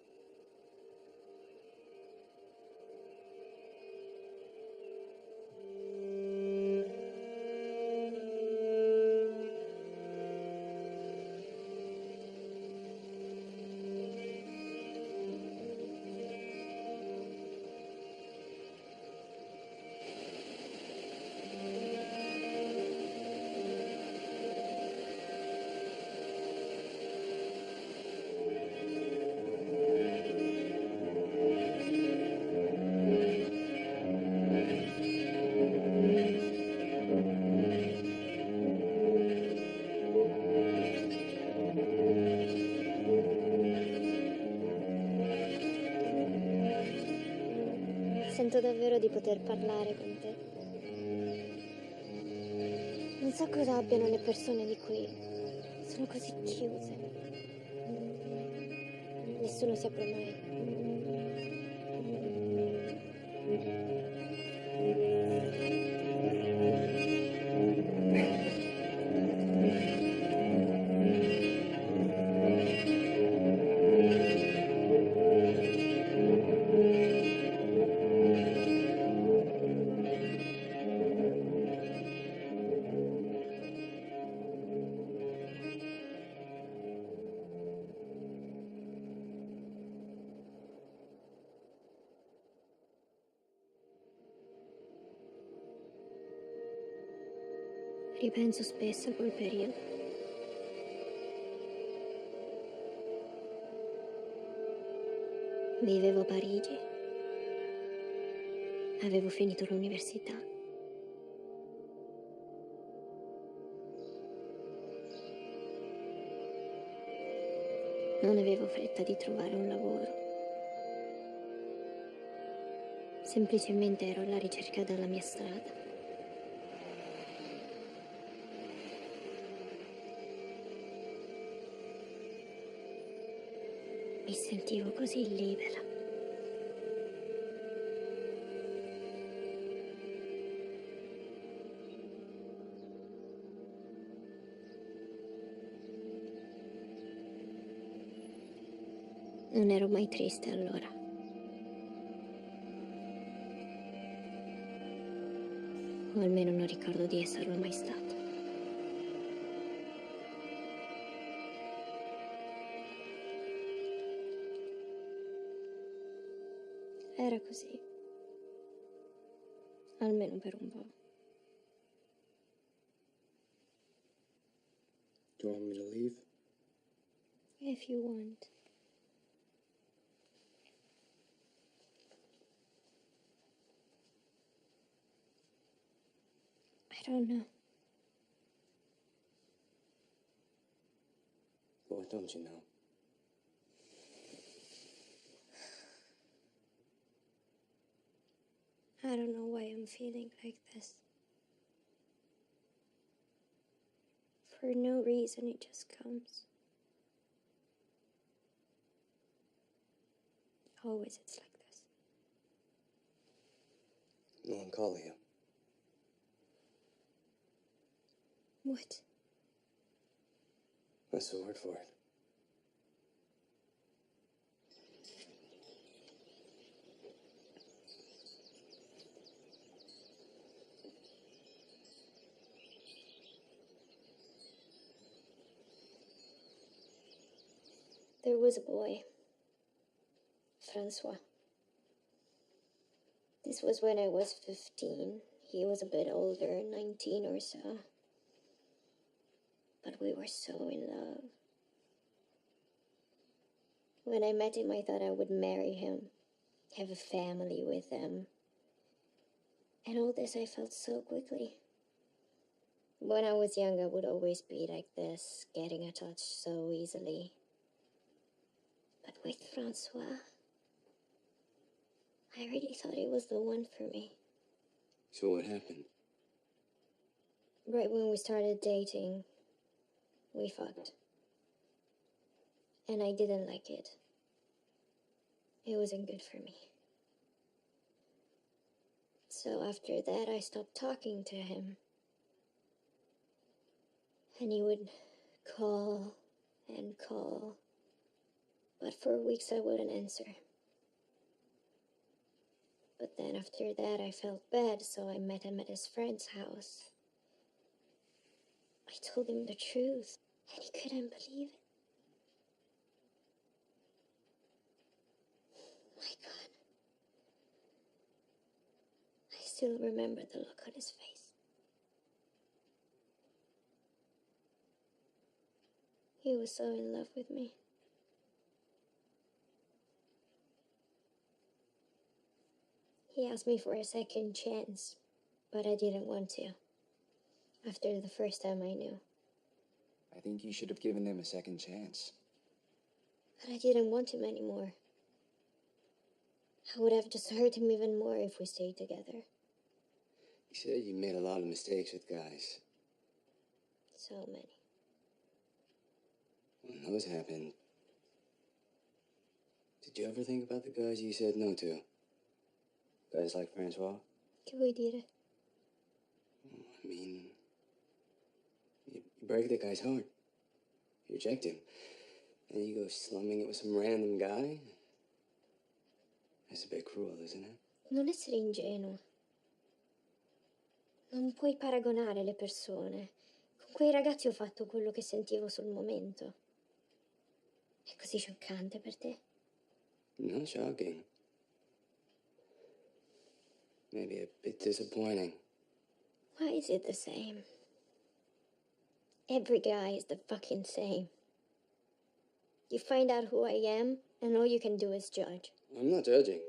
Sento davvero di poter parlare con te. Non so cosa abbiano le persone di qui. Sono così chiuse. Nessuno si apre mai. Ripenso spesso a quel periodo. Vivevo a Parigi. Avevo finito l'università. Non avevo fretta di trovare un lavoro. Semplicemente ero alla ricerca della mia strada. Mi sentivo così libera. Non ero mai triste allora. O almeno non ricordo di esserlo mai stata. Era così. Almeno per un po'. Do you want me to leave? If you want. I don't know. What don't you know? I don't know why I'm feeling like this. For no reason, it just comes. Always it's like this. Melancholia. What? That's the word for it. There was a boy, Francois. This was when I was 15. He was a bit older, 19 or so. But we were so in love. When I met him, I thought I would marry him, have a family with him. And all this I felt so quickly. When I was young, I would always be like this, getting attached so easily. But with Francois, I really thought he was the one for me. So what happened? Right when we started dating, we fucked. And I didn't like it. It wasn't good for me. So after that, I stopped talking to him. And he would call and call. But for weeks I wouldn't answer. But then after that I felt bad, so I met him at his friend's house. I told him the truth, and he couldn't believe it. My God. I still remember the look on his face. He was so in love with me. He asked me for a second chance, but I didn't want to. After the first time I knew. I think you should have given him a second chance. But I didn't want him anymore. I would have just hurt him even more if we stayed together. You said you made a lot of mistakes with guys. So many. When those happened, did you ever think about the guys you said no to? Guys like Francois? Che vuoi dire? I mean, you break the guy's heart. You reject him. And you go slumming it with some random guy? That's a bit cruel, isn't it? Non essere ingenuo. Non puoi paragonare le persone. Con quei ragazzi ho fatto quello che sentivo sul momento. È così scioccante per te? Not shocking. Maybe a bit disappointing. Why is it the same? Every guy is the fucking same. You find out who I am, and all you can do is judge. I'm not judging.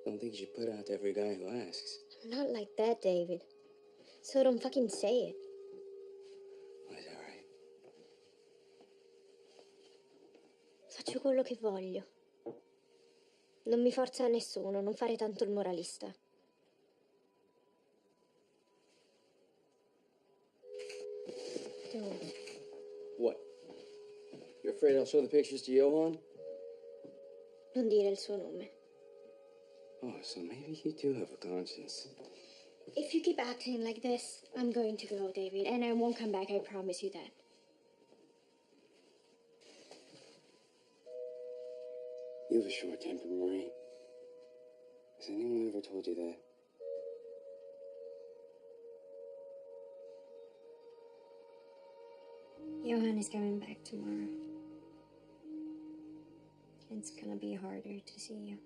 I don't think you should put out to every guy who asks. I'm not like that, David. So don't fucking say it. Oh, it's all right. Faccio quello che voglio. Non mi forza a nessuno, non fare tanto il moralista. Don't. What? You're afraid I'll show the pictures to Johan? Non dire il suo nome. Oh, so maybe you do have a conscience. If you keep acting like this, I'm going to go, David, and I won't come back, I promise you that. You have a short temper, Marie. Has anyone ever told you that? Johan is coming back tomorrow. It's gonna be harder to see you.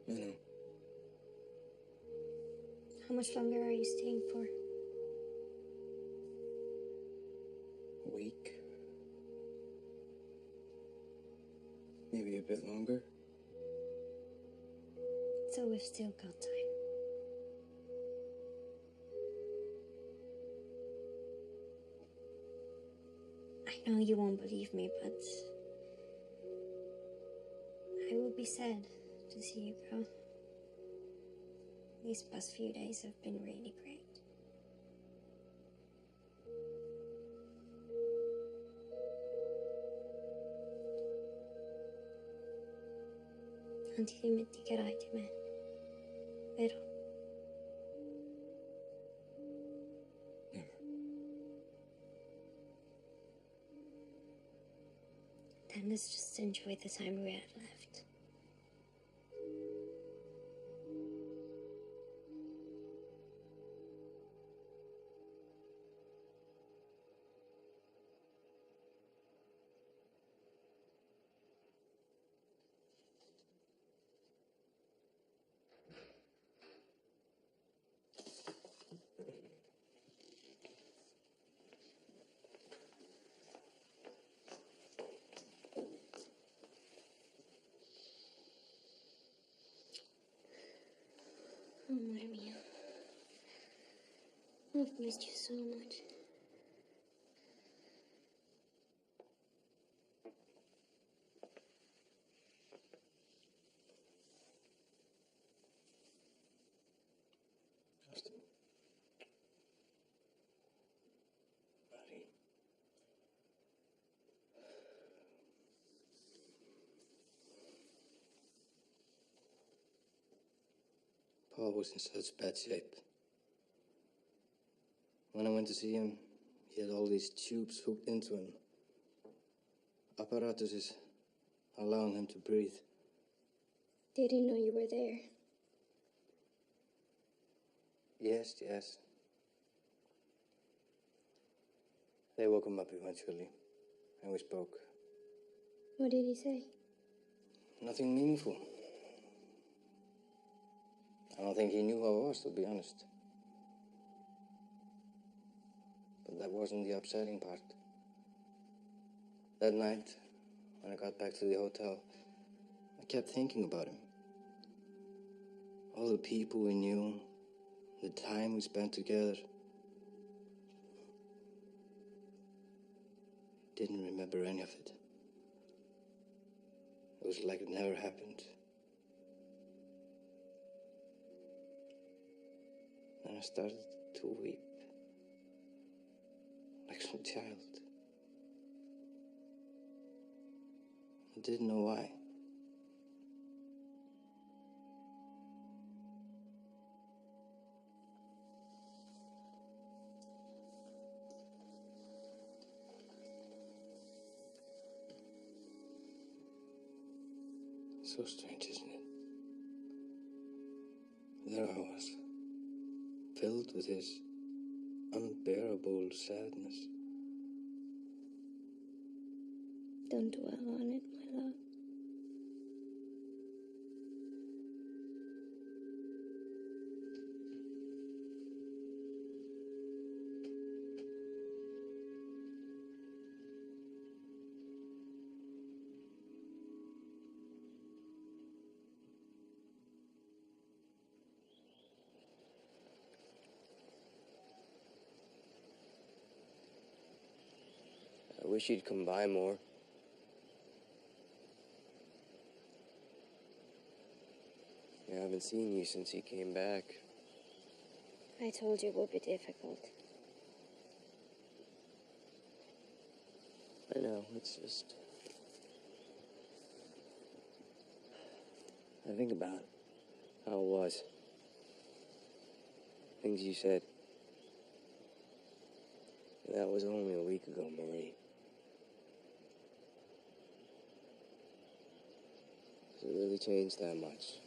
I know. How much longer are you staying for? A week? Maybe a bit longer? So we've still got time. I know you won't believe me, but I will be sad to see you go. These past few days have been really great. Non ti dimenticherai di me, vero? Never. Then let's just enjoy the time we had left. Amore mio, I've missed you so much. Justin. Buddy. Paul was in such bad shape. When I went to see him, he had all these tubes hooked into him. Apparatuses allowing him to breathe. They didn't know you were there. Yes. They woke him up eventually, and we spoke. What did he say? Nothing meaningful. I don't think he knew who I was, to be honest. But that wasn't the upsetting part. That night, when I got back to the hotel, I kept thinking about him. All the people we knew, the time we spent together. Didn't remember any of it. It was like it never happened. And I started to weep. Like some child. I didn't know why. So strange, isn't it? There I was, filled with his unbearable sadness. Don't dwell on it, my love. I wish you'd come by more. I haven't seen you since you came back. I told you it would be difficult. I know, it's just... I think about how it was. Things you said. That was only a week ago, Marie. Has it really changed that much?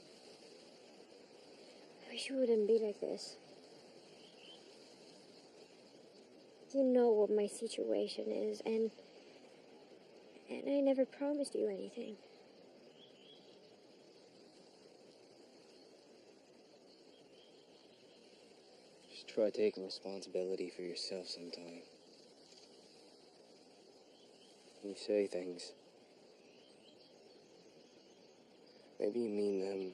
I wish you wouldn't be like this. You know what my situation is, and I never promised you anything. Just try taking responsibility for yourself sometime. You say things. Maybe you mean them.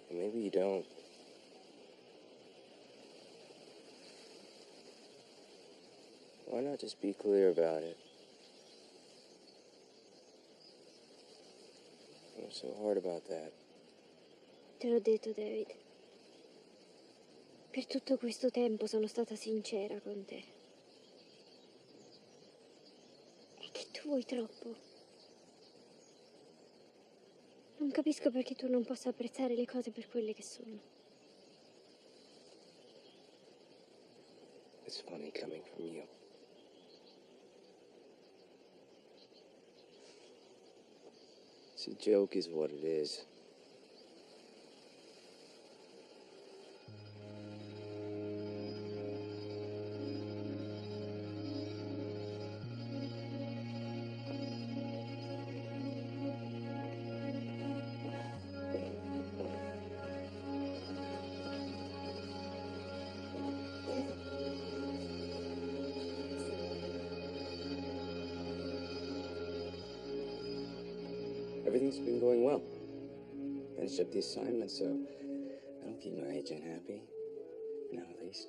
And maybe you don't. Why not just be clear about it? What's so hard about that? Te l'ho detto, David. Per tutto questo tempo sono stata sincera con te. È che tu vuoi troppo. Non capisco perché tu non possa apprezzare le cose per quelle che sono. It's funny coming from you. It's a joke is what it is. Everything's been going well. Finished up the assignment, so that'll keep my agent happy. For now, at least.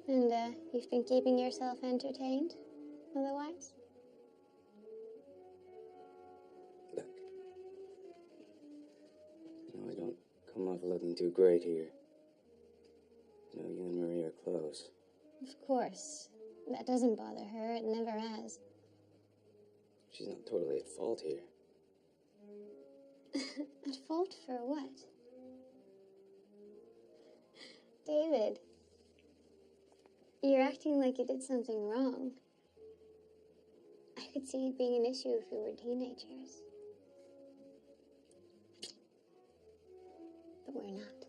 And you've been keeping yourself entertained, otherwise? Look. I don't come off looking too great here. You and Marie are close. Of course. That doesn't bother her. It never has. She's not totally at fault here. At fault for what? David, you're acting like you did something wrong. I could see it being an issue if we were teenagers. But we're not.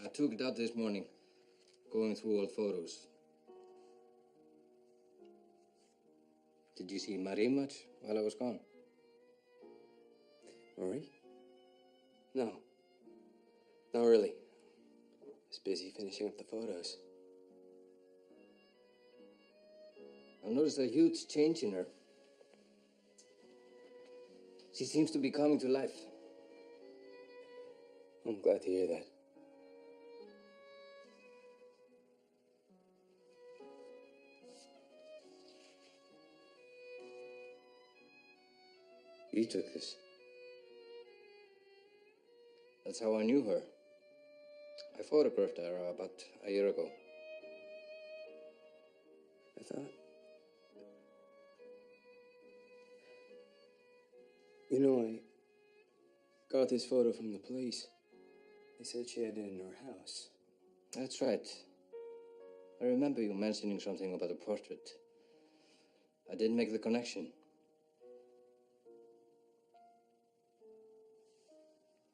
I took it out this morning, going through old photos. Did you see Marie much while I was gone? Marie? No. Not really. I was busy finishing up the photos. I've noticed a huge change in her. She seems to be coming to life. I'm glad to hear that. You took this. That's how I knew her. I photographed her about a year ago. I thought. You know, I got this photo from the police. They said she had it in her house. That's right. I remember you mentioning something about a portrait. I didn't make the connection.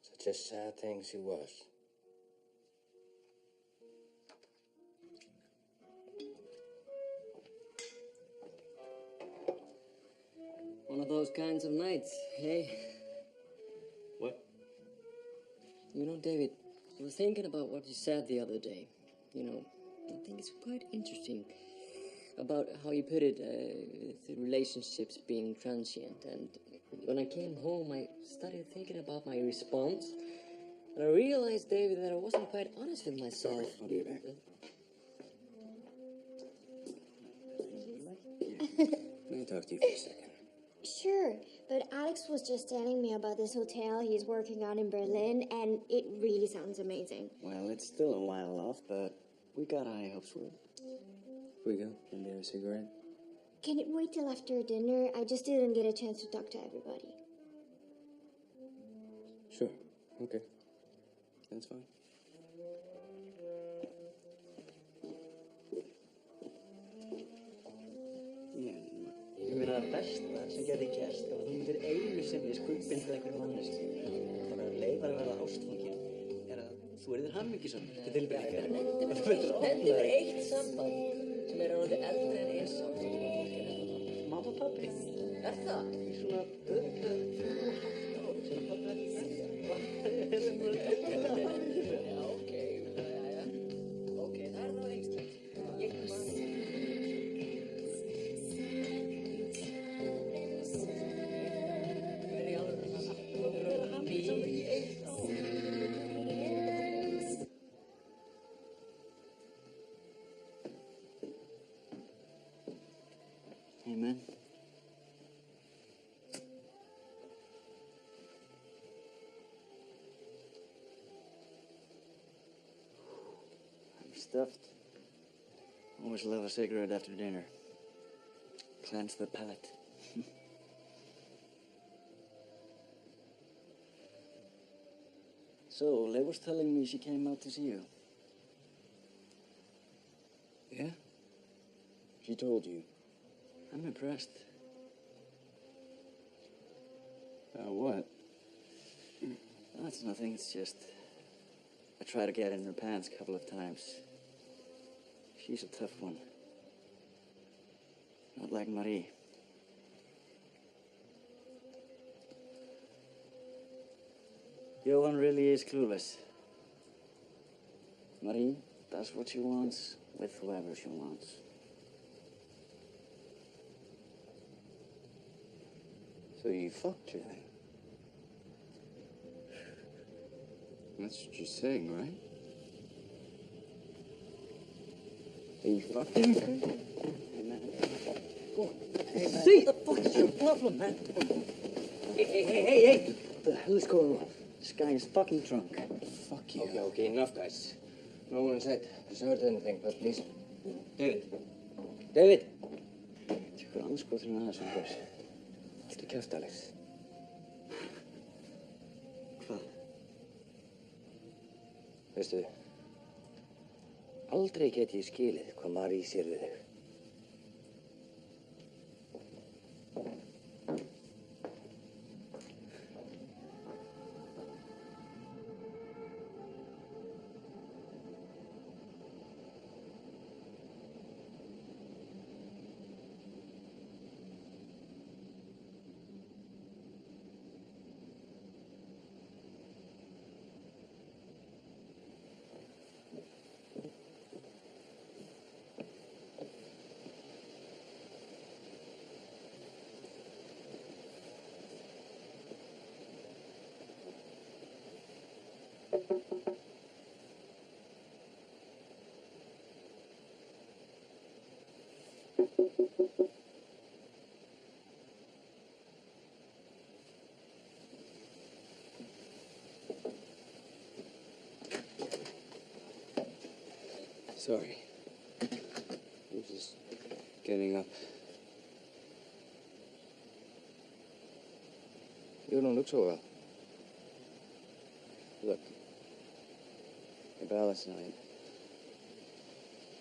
Such a sad thing she was. One of those kinds of nights, hey? What? You know, David, I was thinking about what you said the other day. You know, I think it's quite interesting about how you put it, the relationships being transient. And when I came home, I started thinking about my response. And I realized, David, that I wasn't quite honest with myself. I'll be back. Let me talk to you for a second. Sure, but Alex was just telling me about this hotel he's working on in Berlin, and it really sounds amazing. Well, it's still a while off, but we got high hopes for it. Here we go. Can you have a cigarette? Can it wait till after dinner? I just didn't get a chance to talk to everybody. Sure. Okay. That's fine. Ég meina það besta sem gerði gerst og þú myndir einu sinni skuldbinda einhverjum manneski bara leifar að verða ástfangin að þú erðir hamingjusam til tilbyrðingar og þú myndir Þetta er eitt samband sem er orðið eldri en eins ást. mamma og pappi Er það? í svona sem pappi Já, ok, ok, það er þá einstætt. Ég man. Amen. I'm stuffed. Always love a cigarette after dinner. Cleanse the palate. So, Leigh was telling me she came out to see you. Yeah? She told you. I'm impressed. What? That's nothing, it's just... I tried to get in her pants a couple of times. She's a tough one. Not like Marie. Johan really is clueless. Marie does what she wants with whoever she wants. So you fucked her then? That's what you're saying, right? Are you fucking her? Hey, man. Go on. Hey, man. See? What the fuck is your problem, man? Hey. What the hell is going on? This guy is fucking drunk. Fuck you. Okay, enough, guys. No one said has heard anything, but please. David. David! Tjókur anskotin að þessum gaur. Haltu kæft, Alex. Hvað? Veistu, aldrei get ég skilið hvað Marie sér við þig. Sorry. I'm just getting up. You don't look so well. Look. If Alice and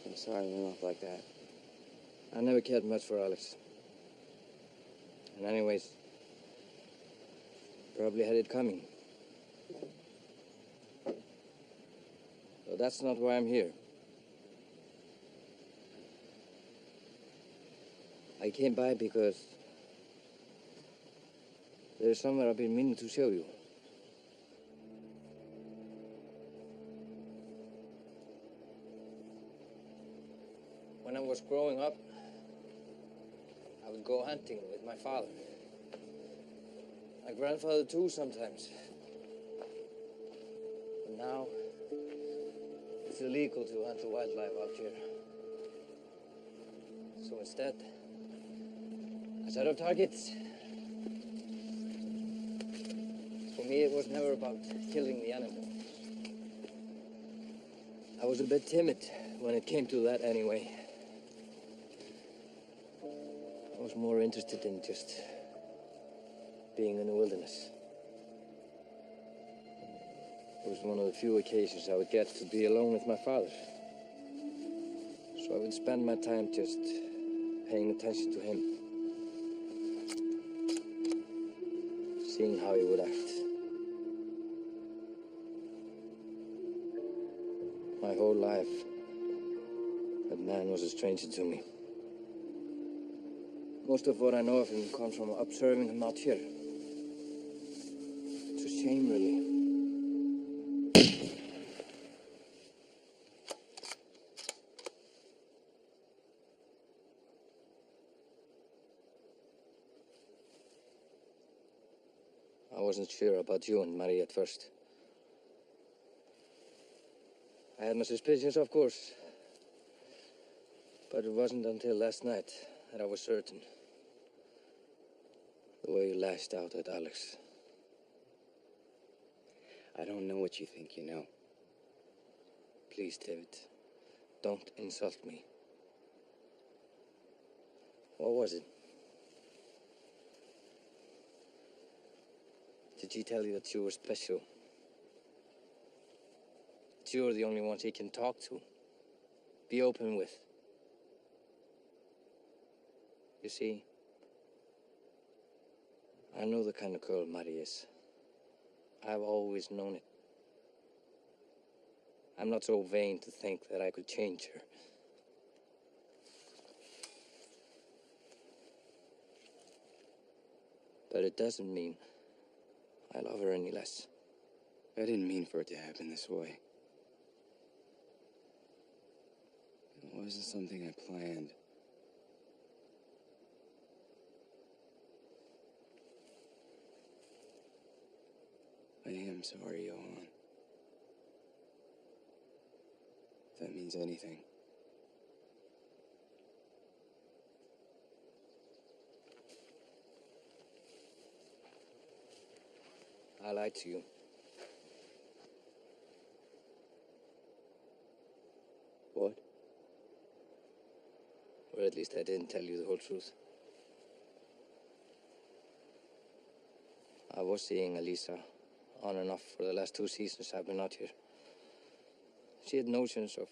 I'm sorry I went off like that. I never cared much for Alex. And anyways, probably had it coming. So that's not why I'm here. I came by because there's somewhere I've been meaning to show you. When I was growing up, I would go hunting with my father. My grandfather too sometimes. But now, it's illegal to hunt the wildlife out here. So instead, I set up targets. For me, it was never about killing the animal. I was a bit timid when it came to that anyway. I was more interested in just being in the wilderness. It was one of the few occasions I would get to be alone with my father. So I would spend my time just paying attention to him. Seeing how he would act. My whole life, that man was a stranger to me. Most of what I know of him comes from observing him out here. It's a shame, really. I wasn't sure about you and Marie at first. I had my suspicions, of course. But it wasn't until last night that I was certain. The way you lashed out at Alex. I don't know what you think you know. Please, David, don't insult me. What was it? Did he tell you that you were special? That you're the only ones he can talk to? Be open with? You see, I know the kind of girl Marie is. I've always known it. I'm not so vain to think that I could change her. But it doesn't mean I love her any less. I didn't mean for it to happen this way. It wasn't something I planned. I am sorry, Johan. If that means anything. I lied to you. What? Or at least I didn't tell you the whole truth. I was seeing Elisa on and off for the last 2 seasons I've been out here. She had notions of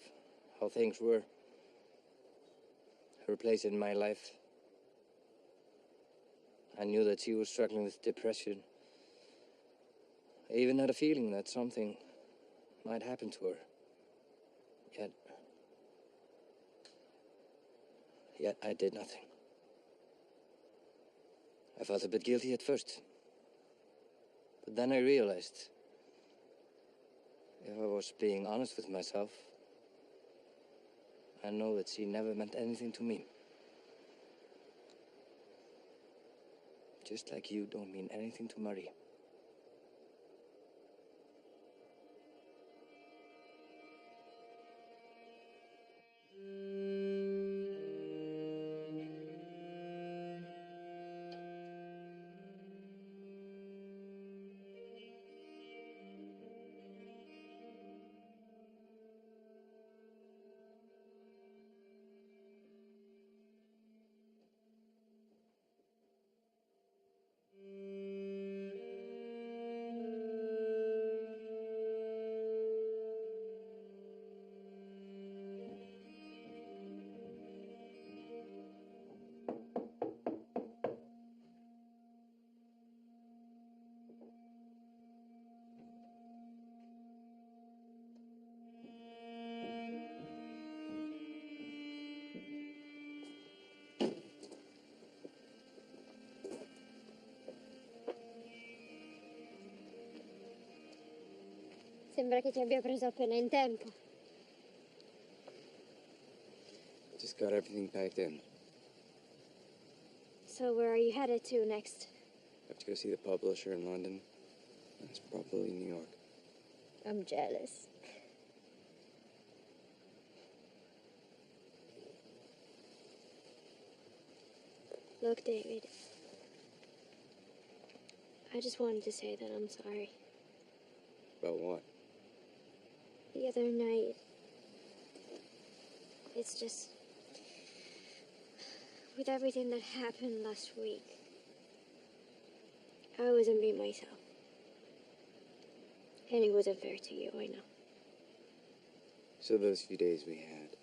how things were. Her place in my life. I knew that she was struggling with depression. I even had a feeling that something might happen to her. Yet I did nothing. I felt a bit guilty at first. But then I realized, if I was being honest with myself, I know that she never meant anything to me. Just like you don't mean anything to Marie. Sembra che ti abbia preso appena in tempo. Just got everything packed in. So where are you headed to next? I have to go see the publisher in London. That's probably New York. I'm jealous. Look, David. I just wanted to say that I'm sorry. About what? The other night. It's just... with everything that happened last week, I wasn't being myself. And it wasn't fair to you, I know. So those few days we had,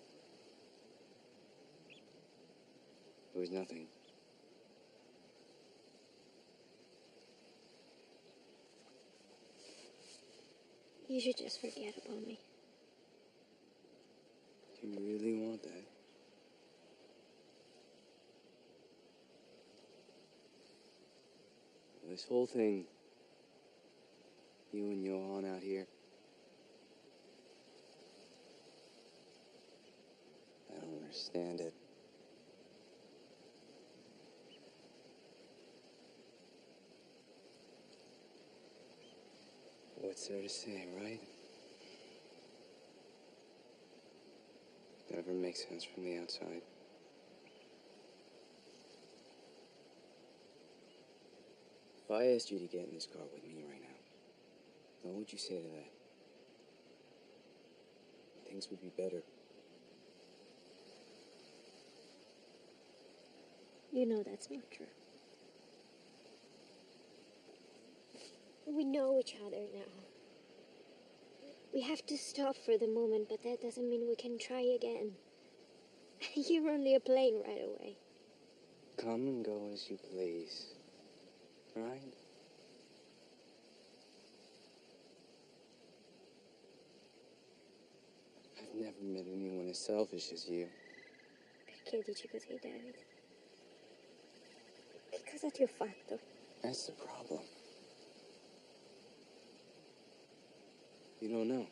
it was nothing. You should just forget about me. Do you really want that? This whole thing, you and Johan out here, I don't understand it. What's there to say, right? Never makes sense from the outside. If I asked you to get in this car with me right now, what would you say to that? Things would be better. You know that's not true. We know each other now. We have to stop for the moment, but that doesn't mean we can try again. You're only a plane right away. Come and go as you please. Right? I've never met anyone as selfish as you. Perché dici così, David? Che cosa ti ho fatto? That's the problem. You don't know.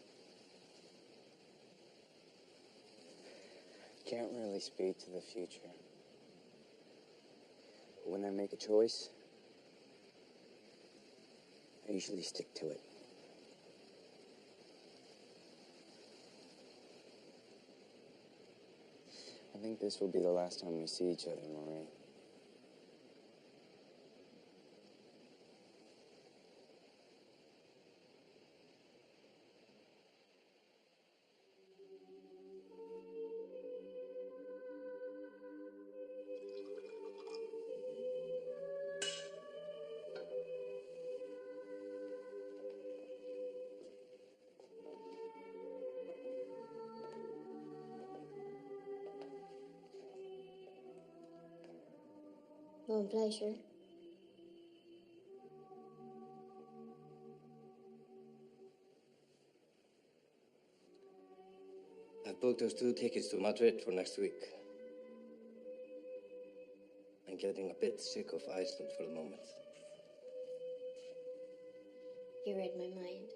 Can't really speak to the future. But when I make a choice, I usually stick to it. I think this will be the last time we see each other, Marie. Oh, pleasure. I've booked those 2 tickets to Madrid for next week. I'm getting a bit sick of Iceland for the moment. You read my mind.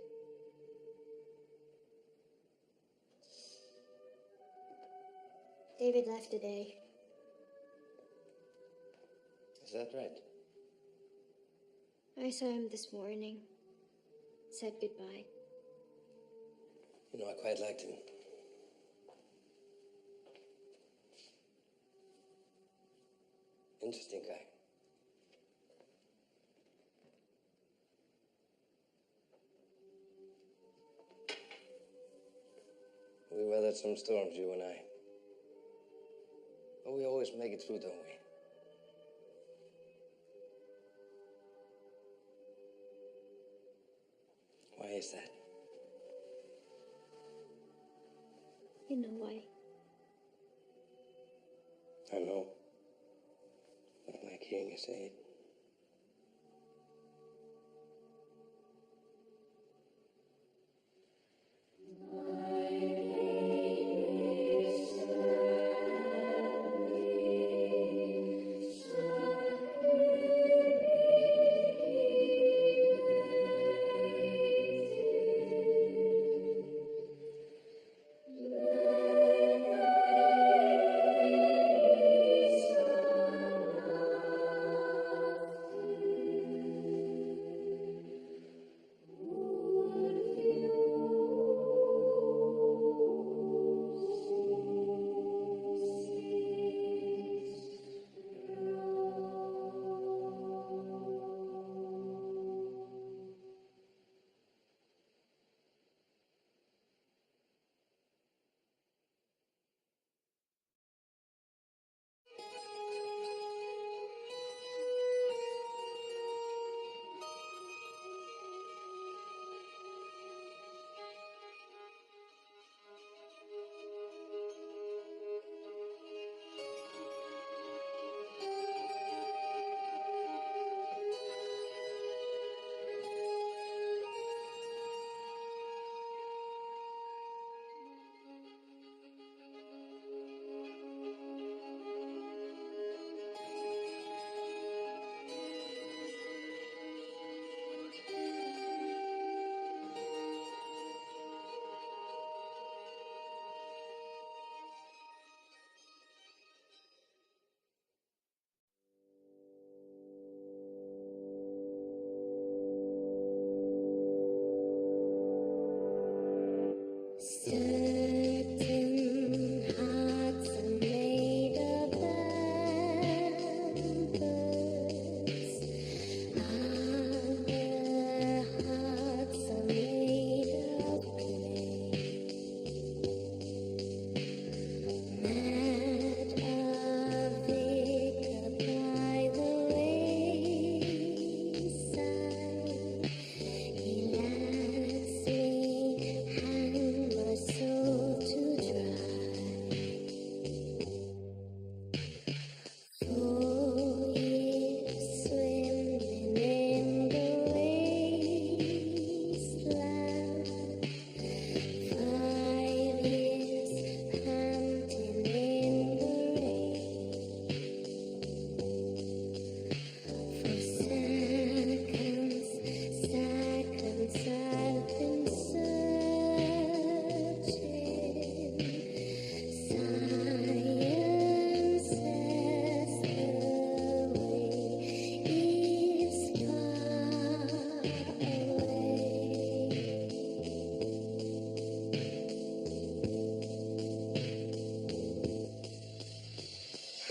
David left today. Is that right? I saw him this morning. Said goodbye. You know, I quite liked him. Interesting guy. We weathered some storms, you and I. But we always make it through, don't we? Why is that? You know why? I know. I don't like hearing you say it.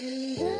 And